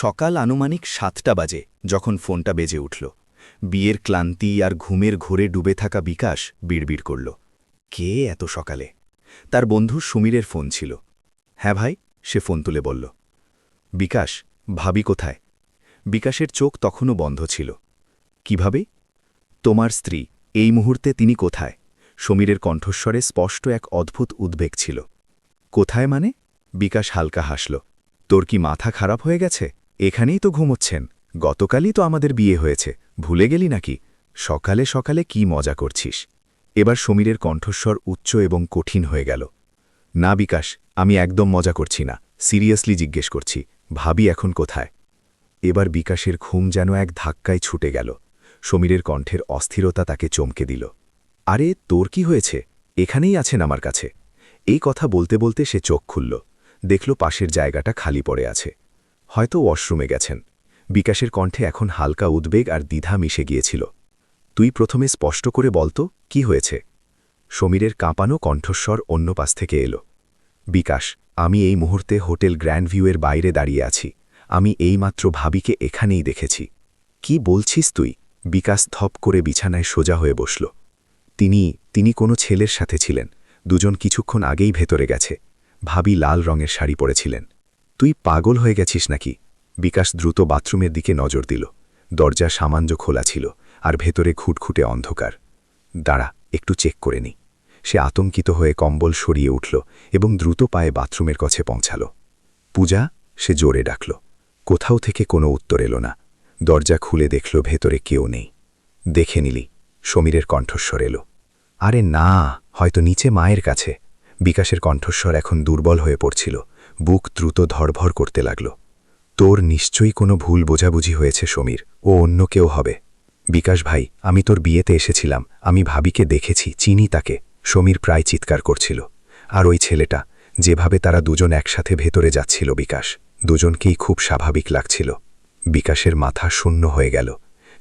সকাল আনুমানিক 7টা বাজে যখন ফোনটা বেজে উঠল। বিয়ের ক্লান্তি আর ঘুমের ঘোরে ডুবে থাকা বিকাশ বিড়বিড় করল, কে এত সকালে? তার বন্ধু সুমিরের ফোন ছিল। হ্যাঁ ভাই, সে ফোন তুলে বলল। বিকাশ, ভাবি কোথায়? বিকাশের চোখ তখনও বন্ধ ছিল। কিভাবে? তোমার স্ত্রী, এই মুহূর্তে তিনি কোথায়? সমীরের কণ্ঠস্বরে স্পষ্ট এক অদ্ভুত উদ্বেগ ছিল। কোথায় মানে? বিকাশ হালকা হাসল। তোর কি মাথা খারাপ হয়ে গেছে? এখানেই তো ঘুমোচ্ছেন। গতকালই তো আমাদের বিয়ে হয়েছে, ভুলে গেলি নাকি? সকালে সকালে কি মজা করছিস? এবার সমীরের কণ্ঠস্বর উচ্চ এবং কঠিন হয়ে গেল। না বিকাশ, আমি একদম মজা করছি না, সিরিয়াসলি জিজ্ঞেস করছি, ভাবি এখন কোথায়? এবার বিকাশের ঘুম যেন এক ধাক্কায় ছুটে গেল। সমীরের কণ্ঠের অস্থিরতা তাকে চমকে দিল। আরে তোর কি হয়েছে? এখানেই আছেন আমার কাছে। এই কথা বলতে বলতে সে চোখ খুলল, দেখল পাশের জায়গাটা খালি পড়ে আছে। হয়তো ওয়াশরুমে গেছেন। বিকাশের কণ্ঠে এখন হালকা উদ্বেগ আর দ্বিধা মিশে গিয়েছিল। তুই প্রথমে স্পষ্ট করে বলতো, কি হয়েছে? সমীরের কাঁপানো কণ্ঠস্বর অন্য পাশ থেকে এলো। বিকাশ, আমি এই মুহূর্তে হোটেল গ্র্যান্ড ভিউয়ের বাইরে দাঁড়িয়ে আছি। আমি এইমাত্র ভাবিকে এখানেই দেখেছি। কি বলছিস তুই? বিকাশ ধপ করে বিছানায় সোজা হয়ে বসল। তিনি কোনো ছেলের সাথে ছিলেন। দুজন কিছুক্ষণ আগেই ভেতরে গেছে। ভাবি লাল রঙের শাড়ি পরেছিলেন। তুই পাগল হয়ে গেছিস নাকি? বিকাশ দ্রুত বাথরুমের দিকে নজর দিল। দরজা সামান্য খোলা ছিল, আর ভেতরে খুটখুটে অন্ধকার। দাঁড়া, একটু চেক করে নি। সে আতঙ্কিত হয়ে কম্বল সরিয়ে উঠল এবং দ্রুত পায়ে বাথরুমের কাছে পৌঁছাল। পূজা, সে জোরে ডাকল। কোথাও থেকে কোনো উত্তর এলো না। দরজা খুলে দেখল ভেতরে কেউ নেই। দেখে নিলি? সমীরের কণ্ঠস্বর এলো। আরে না, হয়তো নিচে মায়ের কাছে। বিকাশের কণ্ঠস্বর এখন দুর্বল হয়ে পড়ছিল। বুক দ্রুত ধড়ভড় করতে লাগল। তোর নিশ্চয়ই কোনো ভুল বোঝাবুঝি হয়েছে সমীর, ও অন্য কেউ হবে। বিকাশ ভাই, আমি তোর বিয়েতে এসেছিলাম, আমি ভাবিকে দেখেছি, চিনি তাকে। সমীর প্রায় চিৎকার করছিল। আর ওই ছেলেটা, যেভাবে তারা দুজন একসাথে ভেতরে যাচ্ছিল বিকাশ, দুজনকেই খুব স্বাভাবিক লাগছিল। বিকাশের মাথা শূন্য হয়ে গেল।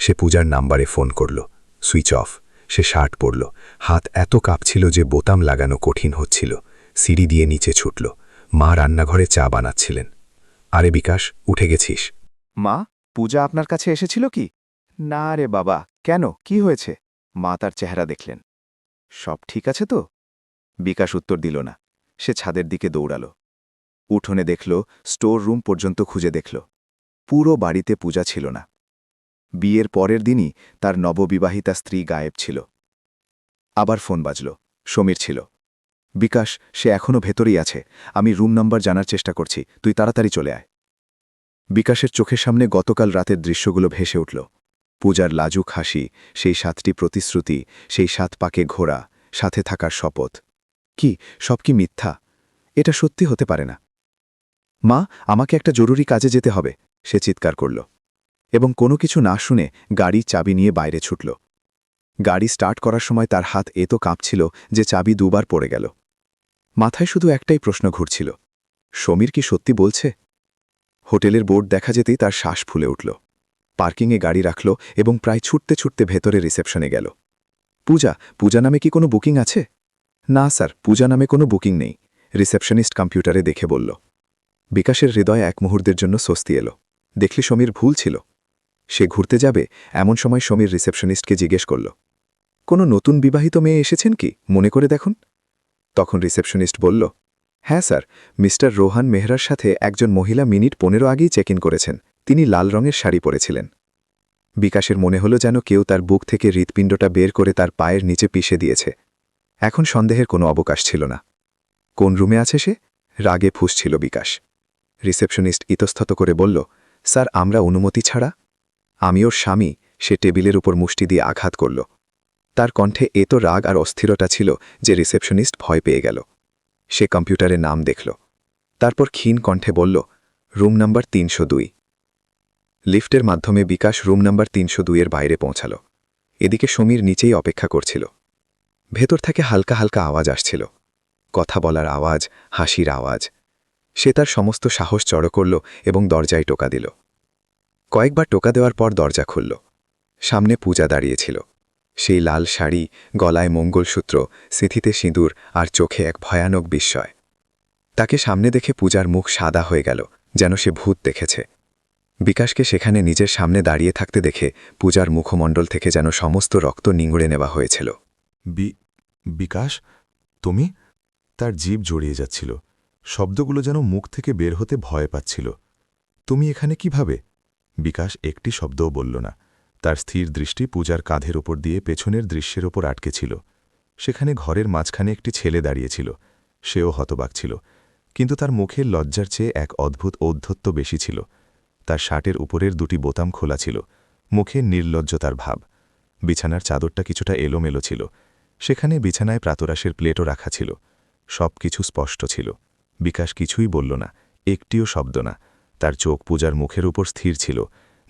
সে পূজার নাম্বারে ফোন করল। Switch off. সে শার্ট পরল। হাত এত কাঁপছিল যে বোতাম লাগানো কঠিন হচ্ছিল। সিঁড়ি দিয়ে নিচে ছুটল। মা রান্নাঘরে চা বানাচ্ছিলেন। আরে বিকাশ, উঠে গেছিস? মা, পূজা আপনার কাছে এসেছিল কি? না রে বাবা, কেন, কি হয়েছে? মা তার চেহারা দেখলেন। সব ঠিক আছে তো? বিকাশ উত্তর দিল না। সে ছাদের দিকে দৌড়াল। উঠোনে দেখল, স্টোর রুম পর্যন্ত খুঁজে দেখল। পুরো বাড়িতে পূজা ছিল না। বিয়ের পরের দিনই তার নববিবাহিতা স্ত্রী গায়েব ছিল। আবার ফোন বাজল। সমীর ছিল। বিকাশ, সে এখনও ভেতরেই আছে। আমি রুম নাম্বার জানার চেষ্টা করছি, তুই তাড়াতাড়ি চলে আয়। বিকাশের চোখের সামনে গতকাল রাতের দৃশ্যগুলো ভেসে উঠল। পূজার লাজুক হাসি, সেই 7টি প্রতিশ্রুতি, সেই 7 পাকে ঘোড়া, সাথে থাকার শপথ। কি, সব কি মিথ্যা? এটা সত্যি হতে পারে না। মা, আমাকে একটা জরুরি কাজে যেতে হবে, সে চিৎকার করল। এবং কোনো কিছু না শুনে গাড়ি চাবি নিয়ে বাইরে ছুটল। গাড়ি স্টার্ট করার সময় তার হাত এত কাঁপছিল যে চাবি দুবার পড়ে গেল। মাথায় শুধু একটাই প্রশ্ন ঘুরছিল, সমীর কি সত্যি বলছে? হোটেলের বোর্ড দেখা যেতেই তার শ্বাস ফুলে উঠল। পার্কিংয়ে গাড়ি রাখল এবং প্রায় ছুটতে ছুটতে ভেতরে রিসেপশনে গেল। পূজা নামে কি কোনো বুকিং আছে? না স্যার, পূজা নামে কোনো বুকিং নেই, রিসেপশনিস্ট কম্পিউটারে দেখে বলল। বিকাশের হৃদয়ে এক মুহূর্তের জন্য স্বস্তি এলো। দেখলি সমীর ভুল ছিল। সে ঘুরতে যাবে এমন সময় সমীর রিসেপশনিস্টকে জিজ্ঞেস করল, কোনো নতুন বিবাহিত মেয়ে এসেছেন কি, মনে করে দেখুন। তখন রিসেপশনিস্ট বলল, হ্যাঁ স্যার, মিস্টার রোহান মেহরার সাথে একজন মহিলা মিনিট 15 আগেই চেক ইন করেছেন। তিনি লাল রঙের শাড়ি পরেছিলেন। বিকাশের মনে হলো যেন কেউ তার বুক থেকে হৃৎপিণ্ডটা বের করে তার পায়ের নিচে পিষে দিয়েছে। এখন সন্দেহের কোনো অবকাশ ছিল না। কোন রুমে আছে সে? রাগে ফুঁসছিল বিকাশ। রিসেপশনিস্ট ইতস্তত করে বলল, স্যার, আমরা অনুমতি ছাড়া। আমি ওর স্বামী, সে টেবিলের উপর মুষ্টি দিয়ে আঘাত করল। তার কণ্ঠে এত রাগ আর অস্থিরতা ছিল যে রিসেপশনিস্ট ভয় পেয়ে গেল। সে কম্পিউটারে নাম দেখল। তারপর ক্ষীণ কণ্ঠে বলল, রুম নাম্বার 302। লিফটের মাধ্যমে বিকাশ রুম নাম্বার 302-এর বাইরে পৌঁছাল। এদিকে সমীর নিচেই অপেক্ষা করছিল। ভেতর থেকে হালকা হালকা আওয়াজ আসছিল, কথা বলার আওয়াজ, হাসির আওয়াজ। সে তার সমস্ত সাহস জড়ো করল এবং দরজায় টোকা দিল। কয়েকবার টোকা দেওয়ার পর দরজা খুলল। সামনে পূজা দাঁড়িয়েছিল। সেই লাল শাড়ি, গলায় মঙ্গলসূত্র, সিঁথিতে সিঁদুর আর চোখে এক ভয়ানক বিস্ময়। তাকে সামনে দেখে পূজার মুখ সাদা হয়ে গেল, যেন সে ভূত দেখেছে। বিকাশকে সেখানে নিজের সামনে দাঁড়িয়ে থাকতে দেখে পূজার মুখমণ্ডল থেকে যেন সমস্ত রক্ত নিংড়ে নেওয়া হয়েছিল। বিকাশ, তুমি? তার জিভ জড়িয়ে যাচ্ছিল, শব্দগুলো যেন মুখ থেকে বের হতে ভয় পাচ্ছিল। তুমি এখানে কিভাবে? বিকাশ একটি শব্দও বলল না। তার স্থির দৃষ্টি পূজার কাঁধের ওপর দিয়ে পেছনের দৃশ্যের ওপর আটকে ছিল। সেখানে ঘরের মাঝখানে একটি ছেলে দাঁড়িয়েছিল, সেও হতবাক ছিল, কিন্তু তার মুখের লজ্জার চেয়ে এক অদ্ভুত ঔদ্ধত্য বেশি ছিল। তার শার্টের উপরের দুটি বোতাম খোলা ছিল, মুখে নির্লজ্জতার ভাব। বিছানার চাদরটা কিছুটা এলোমেলো ছিল, সেখানে বিছানায় প্রাতরাশের প্লেটও রাখা ছিল। সব কিছু স্পষ্ট ছিল। বিকাশ কিছুই বলল না, একটিও শব্দ না। তার চোখ পূজার মুখের উপর স্থির ছিল,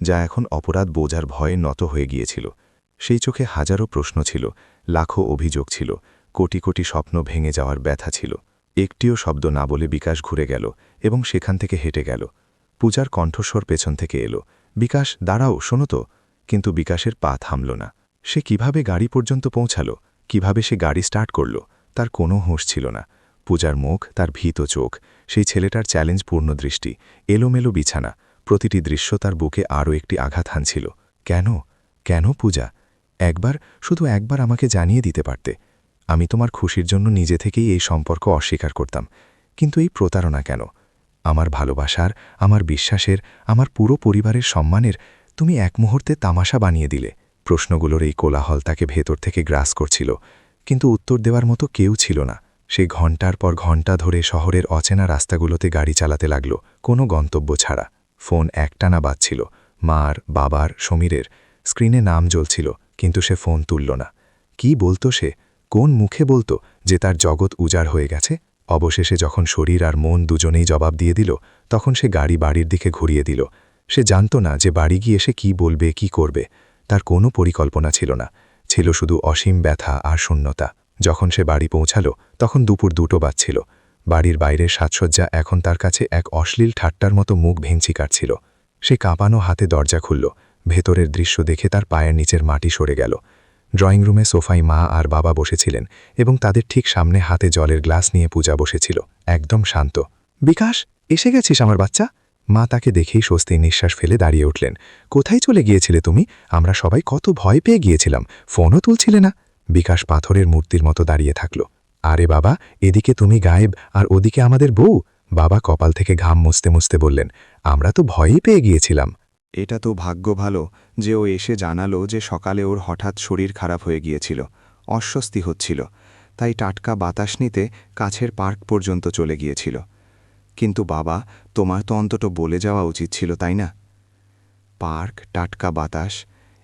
যা এখন অপরাধ বোঝার ভয়ে নত হয়ে গিয়েছিল। সেই চোখে হাজারো প্রশ্ন ছিল, লাখো অভিযোগ ছিল, কোটি কোটি স্বপ্ন ভেঙে যাওয়ার ব্যথা ছিল। একটিও শব্দ না বলে বিকাশ ঘুরে গেল এবং সেখান থেকে হেঁটে গেল। পূজার কণ্ঠস্বর পেছন থেকে এলো, বিকাশ, দাঁড়াও, শোনো তো। কিন্তু বিকাশের পা থামল না। সে কিভাবে গাড়ি পর্যন্ত পৌঁছালো, কিভাবে সে গাড়ি স্টার্ট করল, তার কোনো হুঁশ ছিল না। পূজার মুখ, তার ভীত চোখ, সেই ছেলেটার চ্যালেঞ্জপূর্ণ দৃষ্টি, এলোমেলো বিছানা, প্রতিটি দৃশ্য তার বুকে আরও একটি আঘাত হানছিল। কেন, কেন পূজা? একবার, শুধু একবার আমাকে জানিয়ে দিতে পারতে। আমি তোমার খুশির জন্য নিজে থেকেই এই সম্পর্ক অস্বীকার করতাম, কিন্তু এই প্রতারণা কেন? আমার ভালোবাসার, আমার বিশ্বাসের, আমার পুরো পরিবারের সম্মানের তুমি এক মুহূর্তে তামাশা বানিয়ে দিলে। প্রশ্নগুলোর এই কোলাহল তাকে ভেতর থেকে গ্রাস করছিল, কিন্তু উত্তর দেওয়ার মতো কেউ ছিল না। সে ঘণ্টার পর ঘণ্টা ধরে শহরের অচেনা রাস্তাগুলোতে গাড়ি চালাতে লাগল, কোনো গন্তব্য ছাড়া। ফোন একটানা বাজছিল, মার, বাবার, সমীরের। স্ক্রিনে নাম জ্বলছিল, কিন্তু সে ফোন তুলল না। কি বলতো সে? কোন মুখে বলতো যে তার জগৎ উজাড় হয়ে গেছে? অবশেষে যখন শরীর আর মন দুজনেই জবাব দিয়ে দিল, তখন সে গাড়ি বাড়ির দিকে ঘুরিয়ে দিল। সে জানত না যে বাড়ি গিয়ে সে কী বলবে, কি করবে। তার কোনো পরিকল্পনা ছিল না, ছিল শুধু অসীম ব্যথা আর শূন্যতা। যখন সে বাড়ি পৌঁছাল, তখন দুপুর 2টো বাজছিল। বাড়ির বাইরের সাজসজ্জা এখন তার কাছে এক অশ্লীল ঠাট্টার মতো মুখ ভেঙচি কাটছিল। সে কাঁপানো হাতে দরজা খুলল। ভেতরের দৃশ্য দেখে তার পায়ের নিচের মাটি সরে গেল। ড্রয়িং রুমে সোফায় মা আর বাবা বসেছিলেন এবং তাদের ঠিক সামনে হাতে জলের গ্লাস নিয়ে পূজা বসেছিল, একদম শান্ত। বিকাশ, এসে গেছিস আমার বাচ্চা? মা তাকে দেখেই স্বস্তির নিঃশ্বাস ফেলে দাঁড়িয়ে উঠলেন। কোথায় চলে গিয়েছিলে তুমি? আমরা সবাই কত ভয় পেয়ে গিয়েছিলাম, ফোনও তুলছিলে না। বিকাশ পাথরের মূর্তির মতো দাঁড়িয়ে থাকল। আরে বাবা, এদিকে তুমি গায়েব আর ওদিকে আমাদের বউ। বাবা কপাল থেকে ঘাম মুছতে মুছতে বললেন, আমরা তো ভয়ই পেয়ে গিয়েছিলাম। এটা তো ভাগ্য ভালো যে ও এসে জানালো যে সকালে ওর হঠাৎ শরীর খারাপ হয়ে গিয়েছিল, অস্বস্তি হচ্ছিল, তাই টাটকা বাতাস নিতে কাছের পার্ক পর্যন্ত চলে গিয়েছিল। কিন্তু বাবা, তোমার তো অন্তত বলে যাওয়া উচিত ছিল, তাই না? পার্ক, টাটকা বাতাস,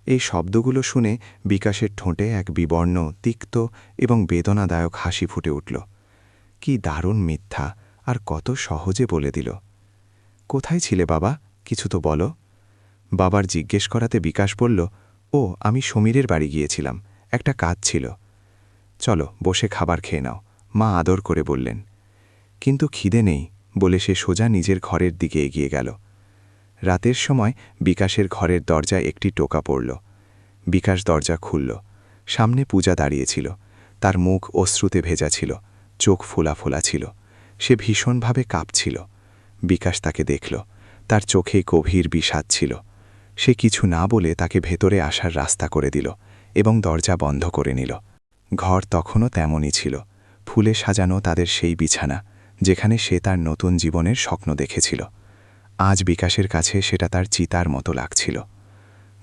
এই শব্দগুলো শুনে বিকাশের ঠোঁটে এক বিবর্ণ, তিক্ত এবং বেদনাদায়ক হাসি ফুটে উঠল। কি দারুণ মিথ্যা, আর কত সহজে বলে দিল। কোথায় ছিলে বাবা? কিছু তো বলো। বাবার জিজ্ঞেস করাতে বিকাশ বলল, ও, আমি সমীরের বাড়ি গিয়েছিলাম, একটা কাজ ছিল। চলো বসে খাবার খেয়ে নাও, মা আদর করে বললেন। কিন্তু খিদে নেই বলে সে সোজা নিজের ঘরের দিকে এগিয়ে গেল। রাতের সময় বিকাশের ঘরের দরজায় একটি টোকা পড়ল। বিকাশ দরজা খুলল। সামনে পূজা দাঁড়িয়েছিল। তার মুখ অশ্রুতে ভেজা ছিল, চোখ ফোলা ফোলা ছিল, সে ভীষণভাবে কাঁপছিল। বিকাশ তাকে দেখল, তার চোখে গভীর বিষাদ ছিল। সে কিছু না বলে তাকে ভেতরে আসার রাস্তা করে দিল এবং দরজা বন্ধ করে নিল। ঘর তখনও তেমনই ছিল, ফুলে সাজানো তাদের সেই বিছানা, যেখানে সে তার নতুন জীবনের স্বপ্ন দেখেছিল। আজ বিকাশের কাছে সেটা তার চিতার মতো লাগছিল।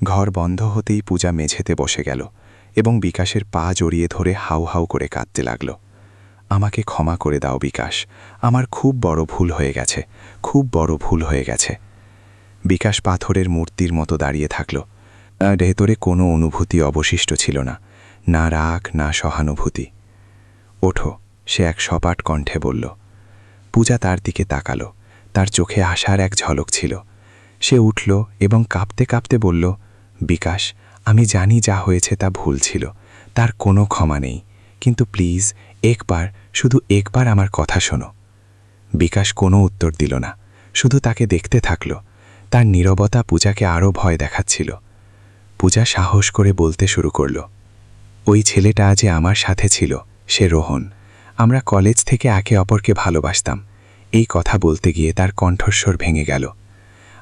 ঘর বন্ধ হতেই পূজা মেঝেতে বসে গেল এবং বিকাশের পা জড়িয়ে ধরে হাউ হাউ করে কাঁদতে লাগল। আমাকে ক্ষমা করে দাও বিকাশ, আমার খুব বড় ভুল হয়ে গেছে, খুব বড় ভুল হয়ে গেছে। বিকাশ পাথরের মূর্তির মতো দাঁড়িয়ে থাকল। ভেতরে কোনো অনুভূতি অবশিষ্ট ছিল না, না রাগ, না সহানুভূতি। ওঠো, সে এক সপাট কণ্ঠে বলল। পূজা তার দিকে তাকাল, তার চোখে আশার এক ঝলক ছিল। সে উঠল এবং কাঁপতে কাঁপতে বলল, বিকাশ, আমি জানি যা হয়েছে তা ভুল ছিল, তার কোনো ক্ষমা নেই, কিন্তু প্লিজ একবার, শুধু একবার আমার কথা শোনো। বিকাশ কোনো উত্তর দিল না, শুধু তাকে দেখতে থাকল। তার নীরবতা পূজাকে আরও ভয় দেখাচ্ছিল। পূজা সাহস করে বলতে শুরু করল, ওই ছেলেটা যে আমার সাথে ছিল, সে রোহন। আমরা কলেজ থেকে একে অপরকে ভালোবাসতাম। এই কথা বলতে গিয়ে তার কণ্ঠস্বর ভেঙে গেল।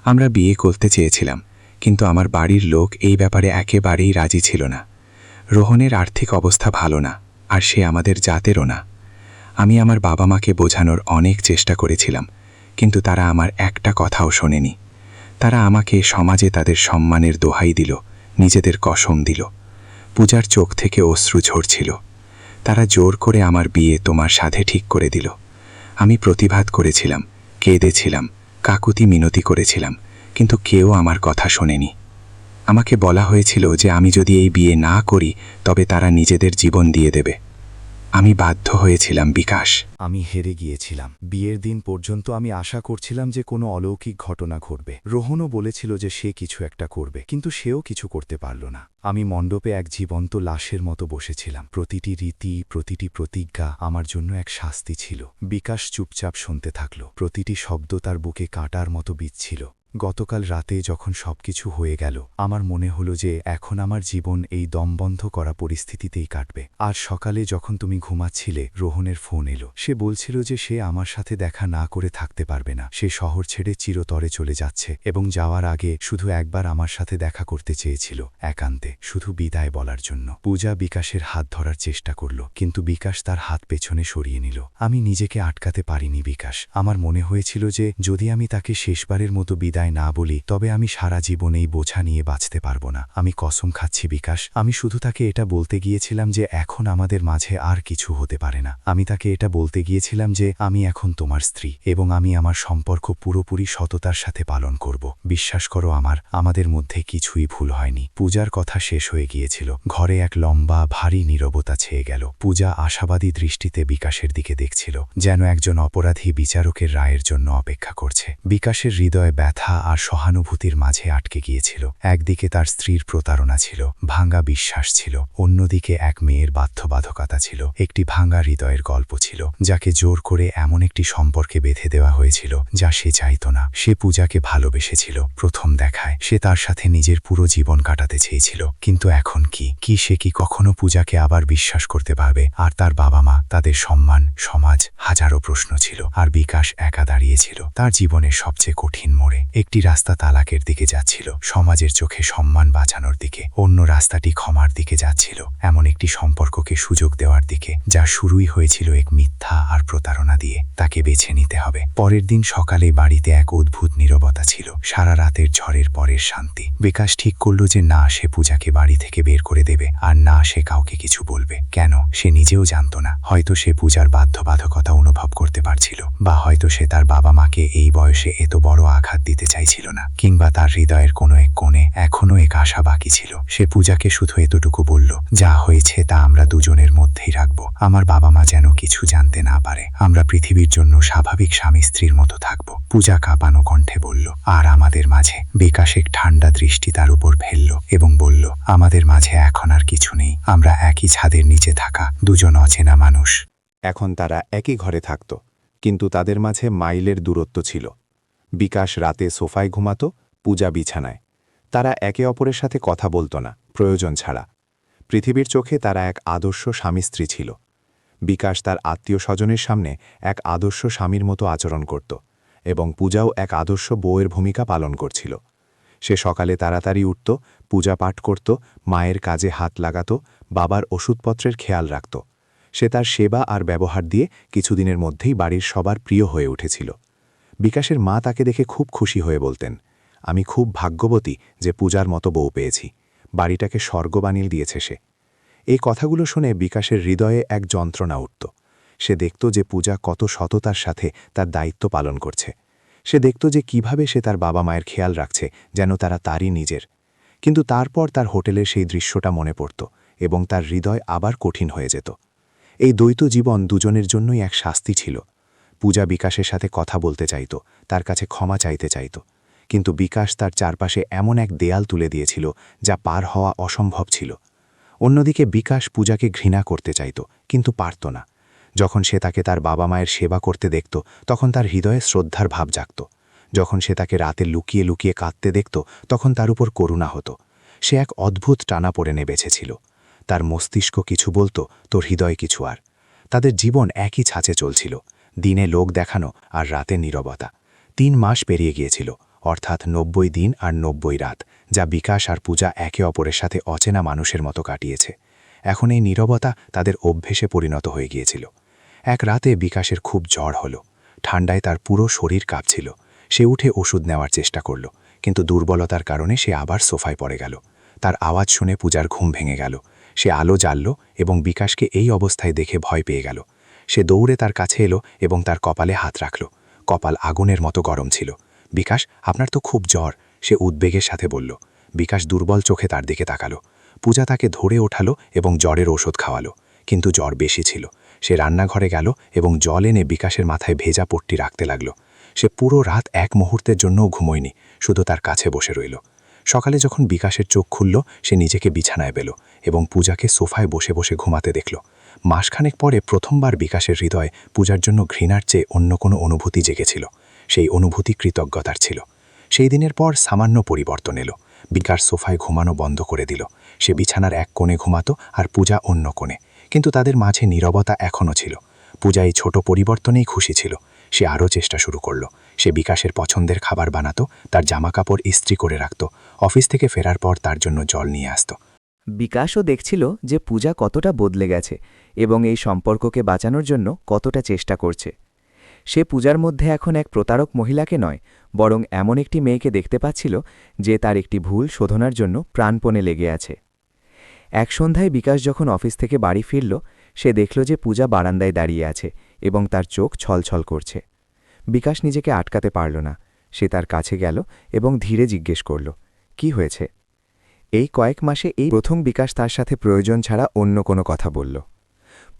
আমরা বিয়ে করতে চেয়েছিলাম, কিন্তু আমার বাড়ির লোক এই ব্যাপারে একেবারেই রাজি ছিল না। রোহনের আর্থিক অবস্থা ভালো না, আর সে আমাদের জাতেরও না। আমি আমার বাবা মাকে বোঝানোর অনেক চেষ্টা করেছিলাম, কিন্তু তারা আমার একটা কথাও শোনেনি। তারা আমাকে সমাজে তাদের সম্মানের দোহাই দিল, নিজেদের কসম দিল। পূজার চোখ থেকে অশ্রু ঝরছিল। তারা জোর করে আমার বিয়ে তোমার সাথে ঠিক করে দিল। আমি প্রতিবাদ করেছিলাম, কেঁদেছিলাম, কাকুতি মিনতি করেছিলাম, কিন্তু কেউ আমার কথা শোনেনি। আমাকে বলা হয়েছিল যে আমি যদি এই বিয়ে না করি তবে তারা নিজেদের জীবন দিয়ে দেবে। আমি বাধ্য হয়েছিলাম বিকাশ। আমি হেরে গিয়েছিলাম। বিয়ের দিন পর্যন্ত আমি আশা করছিলাম যে কোনো অলৌকিক ঘটনা ঘটবে। রোহনও বলেছিল যে সে কিছু একটা করবে, কিন্তু সেও কিছু করতে পারল না। আমি মণ্ডপে এক জীবন্ত লাশের মতো বসেছিলাম। প্রতিটি রীতি, প্রতিটি প্রতিজ্ঞা আমার জন্য এক শাস্তি ছিল। বিকাশ চুপচাপ শুনতে থাকল। প্রতিটি শব্দ তার বুকে কাঁটার মতো বিঁধছিল। গতকাল রাতে যখন সবকিছু হয়ে গেল, আমার মনে হলো যে এখন আমার জীবন এই দমবন্ধ করা পরিস্থিতিতেই কাটবে। আজ সকালে যখন তুমি ঘুমাচ্ছিলে, রোহনের ফোন এলো। সে বলছিল যে সে আমার সাথে দেখা না করে থাকতে পারবে না। সে শহর ছেড়ে চিরতরে চলে যাচ্ছে এবং যাওয়ার আগে শুধু একবার আমার সাথে দেখা করতে চেয়েছিল, একান্তে, শুধু বিদায় বলার জন্য। পূজা বিকাশের হাত ধরার চেষ্টা করল, কিন্তু বিকাশ তার হাত পেছনে সরিয়ে নিল। আমি নিজেকে আটকাতে পারিনি বিকাশ। আমার মনে হয়েছিল যে যদি আমি তাকে শেষবারের মতো বিদায় না বলি তবে আমি সারা জীবন এই বোঝা নিয়ে বাঁচতে পারবো না। আমি কসম খাচ্ছি বিকাশ, আমি শুধু তাকে এটা বলতে গিয়েছিলাম যে এখন আমাদের মাঝে আর কিছু হতে পারে না। আমি তাকে এটা বলতে গিয়েছিলাম যে আমি এখন তোমার স্ত্রী এবং আমি আমার সম্পর্ক পুরোপুরি সততার সাথে পালন করব। বিশ্বাস করো, আমাদের মধ্যে কিছুই ভুল হয়নি। পূজার কথা শেষ হয়ে গিয়েছিল। ঘরে এক লম্বা ভারী নীরবতা ছেয়ে গেল। পূজা আশাবাদী দৃষ্টিতে বিকাশের দিকে দেখছিল, যেন একজন অপরাধী বিচারকের রায়ের জন্য অপেক্ষা করছে। বিকাশের হৃদয়ে ব্যথা আর সহানুভূতির মাঝে আটকে গিয়েছিল। একদিকে তার স্ত্রীর প্রতারণা ছিল, ভাঙ্গা বিশ্বাস ছিল, অন্যদিকে এক মেয়ের বাধ্যবাধকতা ছিল। একটি ভাঙ্গা হৃদয়ের গল্প ছিল, যাকে জোর করে এমন একটি সম্পর্কে বেঁধে দেওয়া হয়েছিল যা সে চাইত না। সে পূজাকে ভালোবেসেছিল প্রথম দেখায়। সে তার সাথে নিজের পুরো জীবন কাটাতে চেয়েছিল, কিন্তু এখন সে কি কখনো পূজাকে আবার বিশ্বাস করতে পারবে? আর তার বাবা মা, তাদের সম্মান, সমাজ, হাজারো প্রশ্ন ছিল। আর বিকাশ একা দাঁড়িয়েছিল তার জীবনের সবচেয়ে কঠিন মোড়ে। একটি রাস্তা তালাকের দিকে যাচ্ছিল, সমাজের চোখে সম্মান বাঁচানোর দিকে। অন্য রাস্তাটি ক্ষমার দিকে যাচ্ছিল, এমন একটি সম্পর্ককে সুযোগ দেওয়ার দিকে যা শুরুই হয়েছিল এক মিথ্যা আর প্রতারণা দিয়ে। তাকে বেছে নিতে হবে। পরের দিন সকালে বাড়িতে এক অদ্ভুত নীরবতা ছিল, সারা রাতের ঝড়ের পরের শান্তি। বিকাশ ঠিক করল যে না সে পূজাকে বাড়ি থেকে বের করে দেবে, আর না সে কাউকে কিছু বলবে। কেন, সে নিজেও জানত না। হয়তো সে পূজার বাধ্যবাধকতা অনুভব করতে পারছিল, বা হয়তো সে তার বাবা মাকে এই বয়সে এত বড় আঘাত দিতে চাইছিল না, কিংবা তার হৃদয়ের কোনো এক কোণে এখনও এক আশা বাকি ছিল। সে পূজাকে শুধু এতটুকু বলল, যা হয়েছে তা আমরা দুজনের মধ্যেই রাখব। আমার বাবা মা যেন কিছু জানতে না পারে। আমরা পৃথিবীর জন্য স্বাভাবিক স্বামী স্ত্রীর মতো থাকব। পূজা কাঁপানো কণ্ঠে বলল। আর আমাদের মাঝে? বিকাশ এক ঠান্ডা দৃষ্টি তার উপর ফেলল এবং বলল, আমাদের মাঝে এখন আর কিছু নেই। আমরা একই ছাদের নিচে থাকা দুজন অচেনা মানুষ। এখন তারা একই ঘরে থাকত, কিন্তু তাদের মাঝে মাইলের দূরত্ব ছিল। বিকাশ রাতে সোফায় ঘুমাত, পূজা বিছানায়। তারা একে অপরের সাথে কথা বলত না, প্রয়োজন ছাড়া। পৃথিবীর চোখে তারা এক আদর্শ স্বামী স্ত্রী ছিল। বিকাশ তার আত্মীয় স্বজনের সামনে এক আদর্শ স্বামীর মতো আচরণ করত, এবং পূজাও এক আদর্শ বউয়ের ভূমিকা পালন করছিল। সে সকালে তাড়াতাড়ি উঠত, পূজা পাঠ করত, মায়ের কাজে হাত লাগাত, বাবার ওষুধপত্রের খেয়াল রাখত। সে তার সেবা আর ব্যবহার দিয়ে কিছুদিনের মধ্যেই বাড়ির সবার প্রিয় হয়ে উঠেছিল। বিকাশের মা তাকে দেখে খুব খুশি হয়ে বলতেন, আমি খুব ভাগ্যবতী যে পূজার মতো বউ পেয়েছি। বাড়িটাকে স্বর্গ বানিয়ে দিয়েছে সে। এই কথাগুলো শুনে বিকাশের হৃদয়ে এক যন্ত্রণা উঠত। সে দেখত যে পূজা কত সততার সাথে তার দায়িত্ব পালন করছে। সে দেখত যে কিভাবে সে তার বাবা মায়ের খেয়াল রাখছে যেন তারা তারই নিজের। কিন্তু তারপর তার হোটেলের সেই দৃশ্যটা মনে পড়ত এবং তার হৃদয় আবার কঠিন হয়ে যেত। এই দ্বৈত জীবন দুজনের জন্যই এক শাস্তি ছিল। পূজা বিকাশের সাথে কথা বলতে চাইত, তার কাছে ক্ষমা চাইতে চাইত, কিন্তু বিকাশ তার চারপাশে এমন এক দেয়াল তুলে দিয়েছিল যা পার হওয়া অসম্ভব ছিল। অন্যদিকে বিকাশ পূজাকে ঘৃণা করতে চাইত, কিন্তু পারত না। যখন সে তাকে তার বাবা মায়ের সেবা করতে দেখত তখন তার হৃদয়ে শ্রদ্ধার ভাব জাগত। যখন সে তাকে রাতে লুকিয়ে লুকিয়ে কাঁদতে দেখত তখন তার উপর করুণা হতো। সে এক অদ্ভুত টানাপোড়েনে বেঁচেছিল। তার মস্তিষ্ক কিছু বলত, তোর হৃদয় কিছু আর। তাদের জীবন একই ছাঁচে চলছিল, দিনে লোক দেখানো আর রাতে নীরবতা। 3 মাস পেরিয়ে গিয়েছিল। অর্থাৎ ৯০ দিন আর ৯০ রাত, যা বিকাশ আর পূজা একে অপরের সাথে অচেনা মানুষের মতো কাটিয়েছে। এখন এই নীরবতা তাদের অভ্যেসে পরিণত হয়ে গিয়েছিল। এক রাতে বিকাশের খুব জ্বর হলো। ঠান্ডায় তার পুরো শরীর কাঁপছিল। সে উঠে ওষুধ নেওয়ার চেষ্টা করল, কিন্তু দুর্বলতার কারণে সে আবার সোফায় পড়ে গেল। তার আওয়াজ শুনে পূজার ঘুম ভেঙে গেল। সে আলো জ্বালল এবং বিকাশকে এই অবস্থায় দেখে ভয় পেয়ে গেল। সে দৌড়ে তার কাছে এলো এবং তার কপালে হাত রাখল। কপাল আগুনের মতো গরম ছিল। বিকাশ, আপনার তো খুব জ্বর, সে উদ্বেগের সাথে বলল। বিকাশ দুর্বল চোখে তার দিকে তাকালো। পূজা তাকে ধরে ওঠালো এবং জ্বরের ওষুধ খাওয়ালো, কিন্তু জ্বর বেশি ছিল। সে রান্নাঘরে গেল এবং জল এনে বিকাশের মাথায় ভেজা পট্টি রাখতে লাগল। সে পুরো রাত এক মুহূর্তের জন্যও ঘুমোয়নি, শুধু তার কাছে বসে রইল। সকালে যখন বিকাশের চোখ খুলল, সে নিজেকে বিছানায় পেল এবং পূজাকে সোফায় বসে বসে ঘুমাতে দেখল। মাসখানেক পরে প্রথমবার বিকাশের হৃদয়ে পূজার জন্য ঘৃণার চেয়ে অন্য কোনো অনুভূতি জেগেছিল। সেই অনুভূতি কৃতজ্ঞতার ছিল। সেই দিনের পর সামান্য পরিবর্তন এলো। বিকাশ সোফায় ঘুমানো বন্ধ করে দিল। সে বিছানার এক কোণে ঘুমাতো আর পূজা অন্য কোণে, কিন্তু তাদের মাঝে নীরবতা এখনও ছিল। পূজা এই ছোট পরিবর্তনেই খুশি ছিল। সে আরও চেষ্টা শুরু করল। সে বিকাশের পছন্দের খাবার বানাতো, তার জামাকাপড় ইস্ত্রি করে রাখত, অফিস থেকে ফেরার পর তার জন্য জল নিয়ে আসত। বিকাশও দেখছিল যে পূজা কতটা বদলে গেছে এবং এই সম্পর্ককে বাঁচানোর জন্য কতটা চেষ্টা করছে। সে পূজার মধ্যে এখন এক প্রতারক মহিলাকে নয়, বরং এমন একটি মেয়েকে দেখতে পাচ্ছিল যে তার একটি ভুল শোধনার জন্য প্রাণপণে লেগে আছে। এক সন্ধ্যায় বিকাশ যখন অফিস থেকে বাড়ি ফিরল, সে দেখল যে পূজা বারান্দায় দাঁড়িয়ে আছে এবং তার চোখ ছলছল করছে। বিকাশ নিজেকে আটকাতে পারল না। সে তার কাছে গেল এবং ধীরে জিজ্ঞেস করল, কি হয়েছে? এই কয়েক মাসে এই প্রথম বিকাশ তার সাথে প্রয়োজন ছাড়া অন্য কোনো কথা বলল।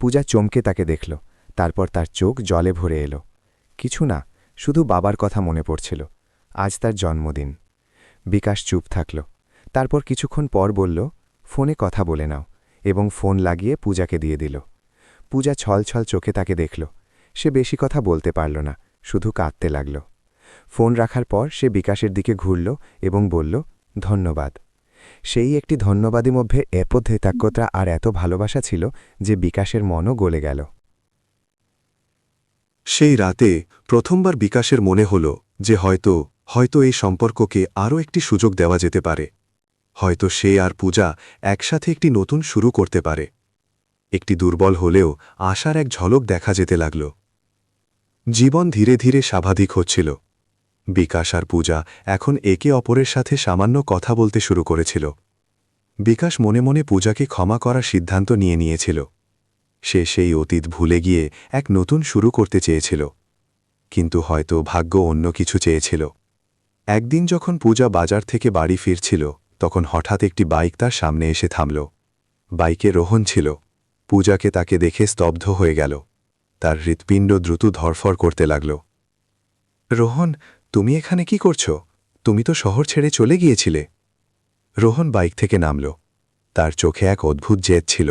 পূজা চমকে তাকে দেখল, তারপর তার চোখ জলে ভরে এলো। কিছু না, শুধু বাবার কথা মনে পড়ছিল। আজ তার জন্মদিন। বিকাশ চুপ থাকল। তারপর কিছুক্ষণ পর বলল, ফোনে কথা বলে নাও, এবং ফোন লাগিয়ে পূজাকে দিয়ে দিল। পূজা ছলছল চোখে তাকে দেখল। সে বেশি কথা বলতে পারল না, শুধু কাঁদতে লাগল। ফোন রাখার পর সে বিকাশের দিকে ঘুরল এবং বলল, ধন্যবাদ। সেই একটি ধন্যবাদী মধ্যে এত কৃতজ্ঞতা আর এত ভালোবাসা ছিল যে বিকাশের মনও গলে গেল। সেই রাতে প্রথমবার বিকাশের মনে হল যে হয়তো এই সম্পর্ককে আরও একটি সুযোগ দেওয়া যেতে পারে। হয়তো সে আর পূজা একসাথে একটি নতুন শুরু করতে পারে। একটি দুর্বল হলেও আশার এক ঝলক দেখা যেতে লাগল। জীবন ধীরে ধীরে স্বাভাবিক হচ্ছিল। বিকাশ আর পূজা এখন একে অপরের সাথে সামান্য কথা বলতে শুরু করেছিল। বিকাশ মনে মনে পূজাকে ক্ষমা করার সিদ্ধান্ত নিয়েছিল। সে সেই অতীত ভুলে গিয়ে এক নতুন শুরু করতে চেয়েছিল, কিন্তু হয়তো ভাগ্য অন্য কিছু চেয়েছিল। একদিন যখন পূজা বাজার থেকে বাড়ি ফিরছিল, তখন হঠাৎ একটি বাইক তার সামনে এসে থামল। বাইকে রোহন ছিল। পূজাকে তাকে দেখে স্তব্ধ হয়ে গেল। তার হৃৎপিণ্ড দ্রুত ধরফর করতে লাগল। রোহন, তুমি এখানে কি করছো? তুমি তো শহর ছেড়ে চলে গিয়েছিলে। রোহন বাইক থেকে নামল। তার চোখে এক অদ্ভুত জেদ ছিল।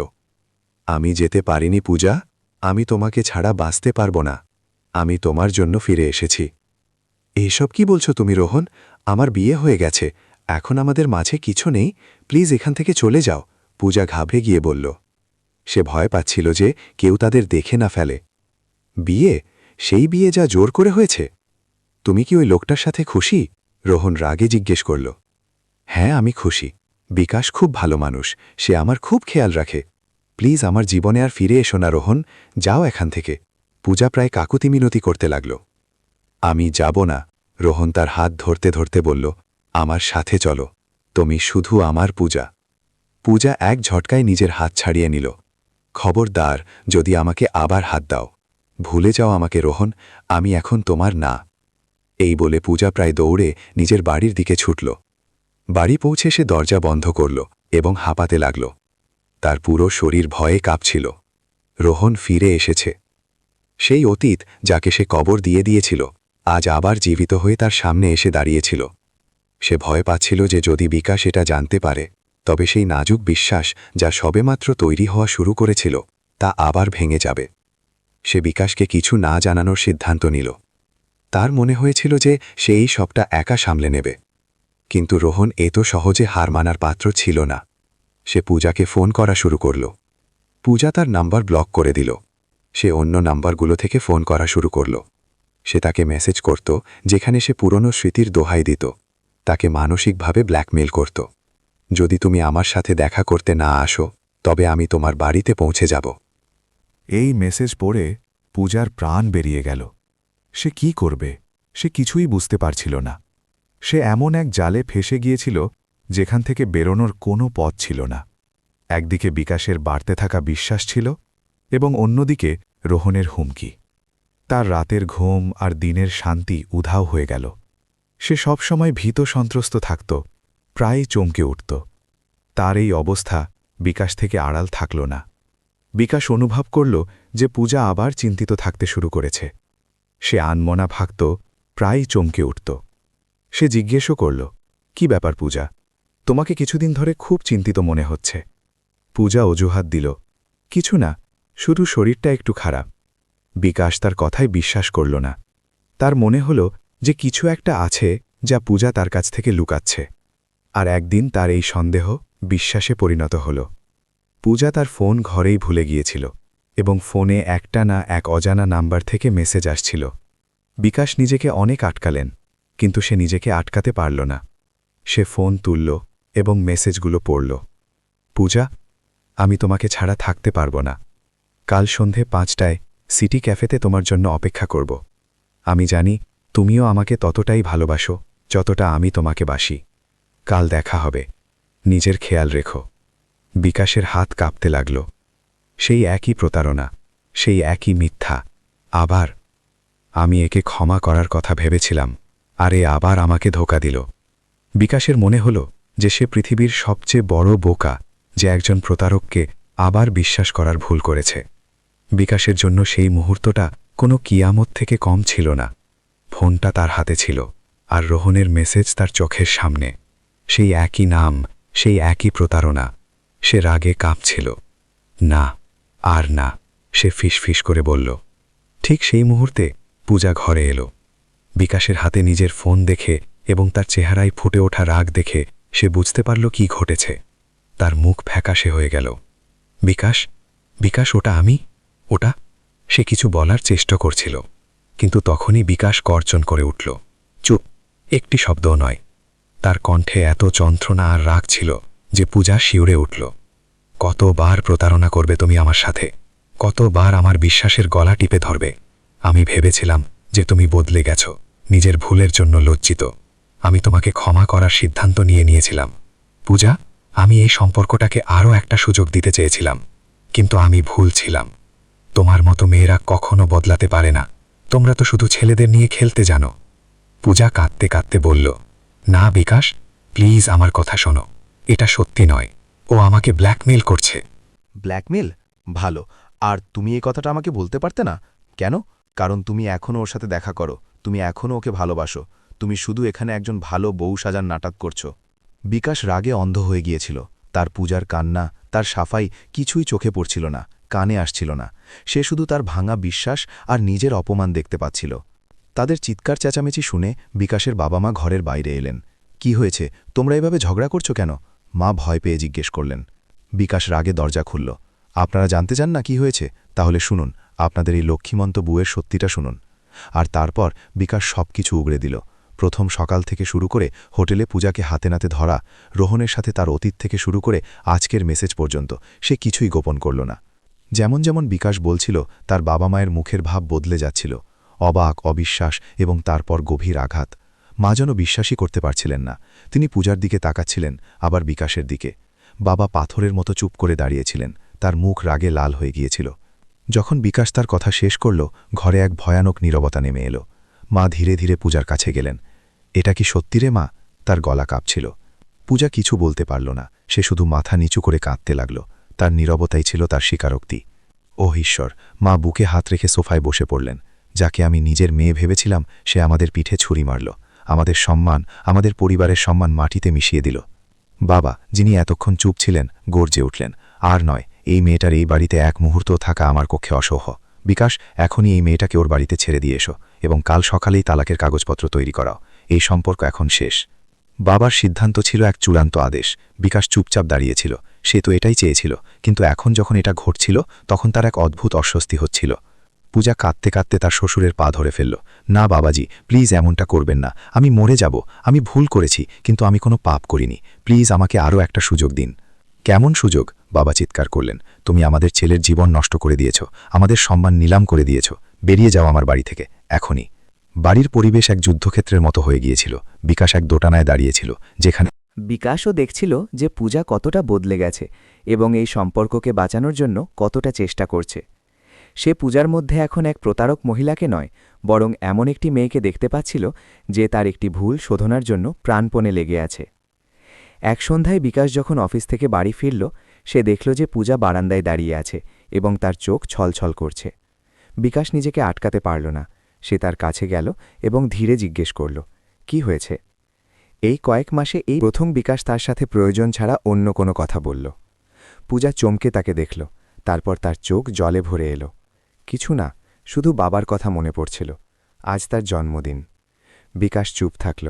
আমি যেতে পারিনি পূজা, আমি তোমাকে ছাড়া বাঁচতে পারব না। আমি তোমার জন্য ফিরে এসেছি। এইসব কি বলছো তুমি রোহন? আমার বিয়ে হয়ে গেছে, এখন আমাদের মাঝে কিছু নেই, প্লিজ এখান থেকে চলে যাও, পূজা ঘাবড়ে গিয়ে বলল। সে ভয় পাচ্ছিল যে কেউ তাদের দেখে না ফেলে। বিয়ে? সেই বিয়ে যা জোর করে হয়েছে? তুমি কি ওই লোকটার সাথে খুশি? রোহন রাগে জিজ্ঞেস করল। হ্যাঁ, আমি খুশি। বিকাশ খুব ভালো মানুষ, সে আমার খুব খেয়াল রাখে। প্লিজ আমার জীবনে আর ফিরে এসো না রোহন, যাও এখান থেকে। পূজা প্রায় কাকুতিমিনতি করতে লাগল। আমি যাব না, রোহন তার হাত ধরতে ধরতে বলল। আমার সাথে চলো, তুমি শুধু আমার পূজা। পূজা এক ঝটকায় নিজের হাত ছাড়িয়ে নিল। খবরদার, যদি আমাকে আবার হাত দাও। ভুলে যাও আমাকে রোহন, আমি এখন তোমার না। এই বলে পূজা প্রায় দৌড়ে নিজের বাড়ির দিকে ছুটল। বাড়ি পৌঁছে সে দরজা বন্ধ করল এবং হাঁপাতে লাগল। তার পুরো শরীর ভয়ে কাঁপছিল। রোহন ফিরে এসেছে। সেই অতীত যাকে সে কবর দিয়ে দিয়েছিল, আজ আবার জীবিত হয়ে তার সামনে এসে দাঁড়িয়েছিল। সে ভয় পাচ্ছিল যে যদি বিকাশ এটা জানতে পারে, তবে সেই নাজুক বিশ্বাস যা সবেমাত্র তৈরি হওয়া শুরু করেছিল, তা আবার ভেঙে যাবে। সে বিকাশকে কিছু না জানানোর সিদ্ধান্ত নিল। তার মনে হয়েছিল যে সে এই সবটা একা সামলে নেবে। কিন্তু রোহন এত সহজে হার মানার পাত্র ছিল না। সে পূজাকে ফোন করা শুরু করল। পূজা তার নাম্বার ব্লক করে দিল। সে অন্য নাম্বারগুলো থেকে ফোন করা শুরু করল। সে তাকে মেসেজ করত যেখানে সে পুরনো স্মৃতির দোহাই দিত, তাকে মানসিকভাবে ব্ল্যাকমেল করত। যদি তুমি আমার সাথে দেখা করতে না আসো তবে আমি তোমার বাড়িতে পৌঁছে যাব। এই মেসেজ পড়ে পূজার প্রাণ বেরিয়ে গেল। সে কি করবে সে কিছুই বুঝতে পারছিল না। সে এমন এক জালে ফেসে গিয়েছিল যেখান থেকে বেরোনোর কোনো পথ ছিল না। একদিকে বিকাশের বাড়তে থাকা বিশ্বাস ছিল এবং অন্যদিকে রোহনের হুমকি। তার রাতের ঘুম আর দিনের শান্তি উধাও হয়ে গেল। সে সবসময় ভীত সন্ত্রস্ত থাকত, প্রায়ই চমকে উঠত। তার এই অবস্থা বিকাশ থেকে আড়াল থাকল না। বিকাশ অনুভব করল যে পূজা আবার চিন্তিত থাকতে শুরু করেছে। সে আনমনা ভাগত, প্রায়ই চমকে উঠত। সে জিজ্ঞেসও করল, কি ব্যাপার পূজা, তোমাকে কিছুদিন ধরে খুব চিন্তিত মনে হচ্ছে। পূজা অজুহাত দিল, কিছু না, শুধু শরীরটা একটু খারাপ। বিকাশ তার কথায় বিশ্বাস করল না। তার মনে হল যে কিছু একটা আছে যা পূজা তার কাছ থেকে লুকাচ্ছে। আর একদিন তার এই সন্দেহ বিশ্বাসে পরিণত হল। পূজা তার ফোন ঘরেই ভুলে গিয়েছিল এবং ফোনে একটা না এক অজানা নাম্বার থেকে মেসেজ আসছিল। বিকাশ নিজেকে অনেক আটকালেন, কিন্তু সে নিজেকে আটকাতে পারল না। সে ফোন তুলল এবং মেসেজগুলো পড়ল। পূজা, আমি তোমাকে ছাড়া থাকতে পারব না। কাল সন্ধে 5টায় সিটি ক্যাফেতে তোমার জন্য অপেক্ষা করব। আমি জানি তুমিও আমাকে ততটাই ভালোবাসো যতটা আমি তোমাকে বাসি। কাল দেখা হবে, নিজের খেয়াল রেখো। বিকাশের হাত কাঁপতে লাগল। সেই একই প্রতারণা, সেই একই মিথ্যা, আবার। আমি একে ক্ষমা করার কথা ভেবেছিলাম, আর এ আবার আমাকে ধোঁকা দিল। বিকাশের মনে হল যে সে পৃথিবীর সবচেয়ে বড় বোকা, যে একজন প্রতারককে আবার বিশ্বাস করার ভুল করেছে। বিকাশের জন্য সেই মুহূর্তটা কোনো কিয়ামত থেকে কম ছিল না। ফোনটা তার হাতে ছিল, আর রোহনের মেসেজ তার চোখের সামনে। সেই একই নাম, সেই একই প্রতারণা। সে রাগে কাঁপছিল। না, আর না, সে ফিসফিস করে বলল। ঠিক সেই মুহূর্তে পূজা ঘরে এলো। বিকাশের হাতে নিজের ফোন দেখে এবং তার চেহারায় ফুটে ওঠা রাগ দেখে সে বুঝতে পারল কি ঘটেছে। তার মুখ ফ্যাকাশে হয়ে গেল। বিকাশ, বিকাশ, ওটা আমি? ওটা? সে কিছু বলার চেষ্টা করছিল, কিন্তু তখনই বিকাশ গর্জন করে উঠল। চুপ, একটি শব্দও নয়। তার কণ্ঠে এত যন্ত্রণা আর রাগ ছিল যে পূজা শিউরে উঠল। কতবার প্রতারণা করবে তুমি আমার সাথে? কতবার আমার বিশ্বাসের গলা টিপে ধরবে? আমি ভেবেছিলাম যে তুমি বদলে গেছ, নিজের ভুলের জন্য লজ্জিত। আমি তোমাকে ক্ষমা করার সিদ্ধান্ত নিয়েছিলাম। পূজা, আমি এই সম্পর্কটাকে আরও একটা সুযোগ দিতে চেয়েছিলাম, কিন্তু আমি ভুল ছিলাম। তোমার মতো মেয়েরা কখনো বদলাতে পারে না। তোমরা তো শুধু ছেলেদের নিয়ে খেলতে জানো। পূজা কাঁদতে কাঁদতে বলল, না বিকাশ, প্লিজ আমার কথা শোনো। এটা সত্যি নয়। ও আমাকে ব্ল্যাকমেল করছে। ব্ল্যাকমেল? ভালো। আর তুমি এই কথাটা আমাকে বলতে পারতে না কেন? কারণ তুমি এখনও ওর সাথে দেখা করো, তুমি এখনও ওকে ভালোবাসো। তুমি শুধু এখানে একজন ভালো বউ সাজার নাটক করছো। বিকাশ রাগে অন্ধ হয়ে গিয়েছিল। তার পূজার কান্না, তার সাফাই কিছুই চোখে পড়ছিল না, কানে আসছিল না। সে শুধু তার ভাঙা বিশ্বাস আর নিজের অপমান দেখতে পাচ্ছিল। তাদের চিৎকার চেঁচামেচি শুনে বিকাশের বাবা মা ঘরের বাইরে এলেন। কি হয়েছে, তোমরা এভাবে ঝগড়া করছো কেন? মা ভয় পেয়ে জিজ্ঞেস করলেন। বিকাশ রাগে দরজা খুলল। আপনারা জানতে চান না কি হয়েছে? তাহলে শুনুন, আপনাদের এই লক্ষ্মীমন্ত বুয়ের সত্যিটা শুনুন। আর তারপর বিকাশ সবকিছু উগড়ে দিল। প্রথম সকাল থেকে শুরু করে হোটেলে পূজাকে হাতে নাতে ধরা, রোহনের সাথে তার অতীত থেকে শুরু করে আজকের মেসেজ পর্যন্ত সে কিছুই গোপন করল না। যেমন যেমন বিকাশ বলছিল, তার বাবা মায়ের মুখের ভাব বদলে যাচ্ছিল। অবাক, অবিশ্বাস এবং তারপর গভীর আঘাত। মা যেন বিশ্বাসই করতে পারছিলেন না। তিনি পূজার দিকে তাকাচ্ছিলেন, আবার বিকাশের দিকে। বাবা পাথরের মতো চুপ করে দাঁড়িয়েছিলেন, তার মুখ রাগে লাল হয়ে গিয়েছিল। যখন বিকাশ তার কথা শেষ করল, ঘরে এক ভয়ানক নীরবতা নেমে এলো। মা ধীরে ধীরে পূজার কাছে গেলেন। এটা কি সত্যি রে মা? তার গলা কাঁপছিল। পূজা কিছু বলতে পারল না। সে শুধু মাথা নিচু করে কাঁদতে লাগল। তার নীরবতাই ছিল তার স্বীকারোক্তি। ওহ ঈশ্বর! মা বুকে হাত রেখে সোফায় বসে পড়লেন। যাকে আমি নিজের মেয়ে ভেবেছিলাম, সে আমাদের পিঠে ছুরি মারল। আমাদের সম্মান, আমাদের পরিবারের সম্মান মাটিতে মিশিয়ে দিল। বাবা, যিনি এতক্ষণ চুপ ছিলেন, গর্জে উঠলেন, আর নয়, এই মেয়েটার এই বাড়িতে এক মুহূর্তও থাকা আমার পক্ষে অসহ্য। বিকাশ, এখনই এই মেয়েটাকে ওর বাড়িতে ছেড়ে দিয়ে এসো এবং কাল সকালেই তালাকের কাগজপত্র তৈরি করাও। এই সম্পর্ক এখন শেষ। বাবার সিদ্ধান্ত ছিল এক চূড়ান্ত আদেশ। বিকাশ চুপচাপ দাঁড়িয়েছিল। সে তো এটাই চেয়েছিল, কিন্তু এখন যখন এটা ঘটছিল, তখন তার এক অদ্ভুত অস্বস্তি হচ্ছিল। পূজা কাঁদতে কাঁদতে তার শ্বশুরের পা ধরে ফেলল। না বাবাজি, প্লিজ এমনটা করবেন না, আমি মরে যাব, আমি ভুল করেছি, কিন্তু আমি কোনো পাপ করিনি, প্লিজ আমাকে আরও একটা সুযোগ দিন। কেমন সুযোগ? বাবা চিৎকার করলেন। তুমি আমাদের ছেলের জীবন নষ্ট করে দিয়েছ, আমাদের সম্মান নিলাম করে দিয়েছ, বেরিয়ে যাও আমার বাড়ি থেকে এখনই। বাড়ির পরিবেশ এক যুদ্ধক্ষেত্রের মতো হয়ে গিয়েছিল। বিকাশ এক দোটানায় দাঁড়িয়েছিল, যেখানে বিকাশও দেখছিল যে পূজা কতটা বদলে গেছে এবং এই সম্পর্ককে বাঁচানোর জন্য কতটা চেষ্টা করছে। সে পূজার মধ্যে এখন এক প্রতারক মহিলাকে নয়, বরং এমন একটি মেয়েকে দেখতে পাচ্ছিল যে তার একটি ভুল শোধনার জন্য প্রাণপণে লেগে আছে। এক সন্ধ্যায় বিকাশ যখন অফিস থেকে বাড়ি ফিরল, সে দেখল যে পূজা বারান্দায় দাঁড়িয়ে আছে এবং তার চোখ ছলছল করছে। বিকাশ নিজেকে আটকাতে পারল না। সে তার কাছে গেল এবং ধীরে জিজ্ঞেস করল, কি হয়েছে? এই কয়েক মাসে এই প্রথম বিকাশ তার সাথে প্রয়োজন ছাড়া অন্য কোনো কথা বলল। পূজা চমকে তাকে দেখল, তারপর তার চোখ জলে ভরে এলো। কিছু না, শুধু বাবার কথা মনে পড়ছিল। আজ তার জন্মদিন। বিকাশ চুপ থাকল।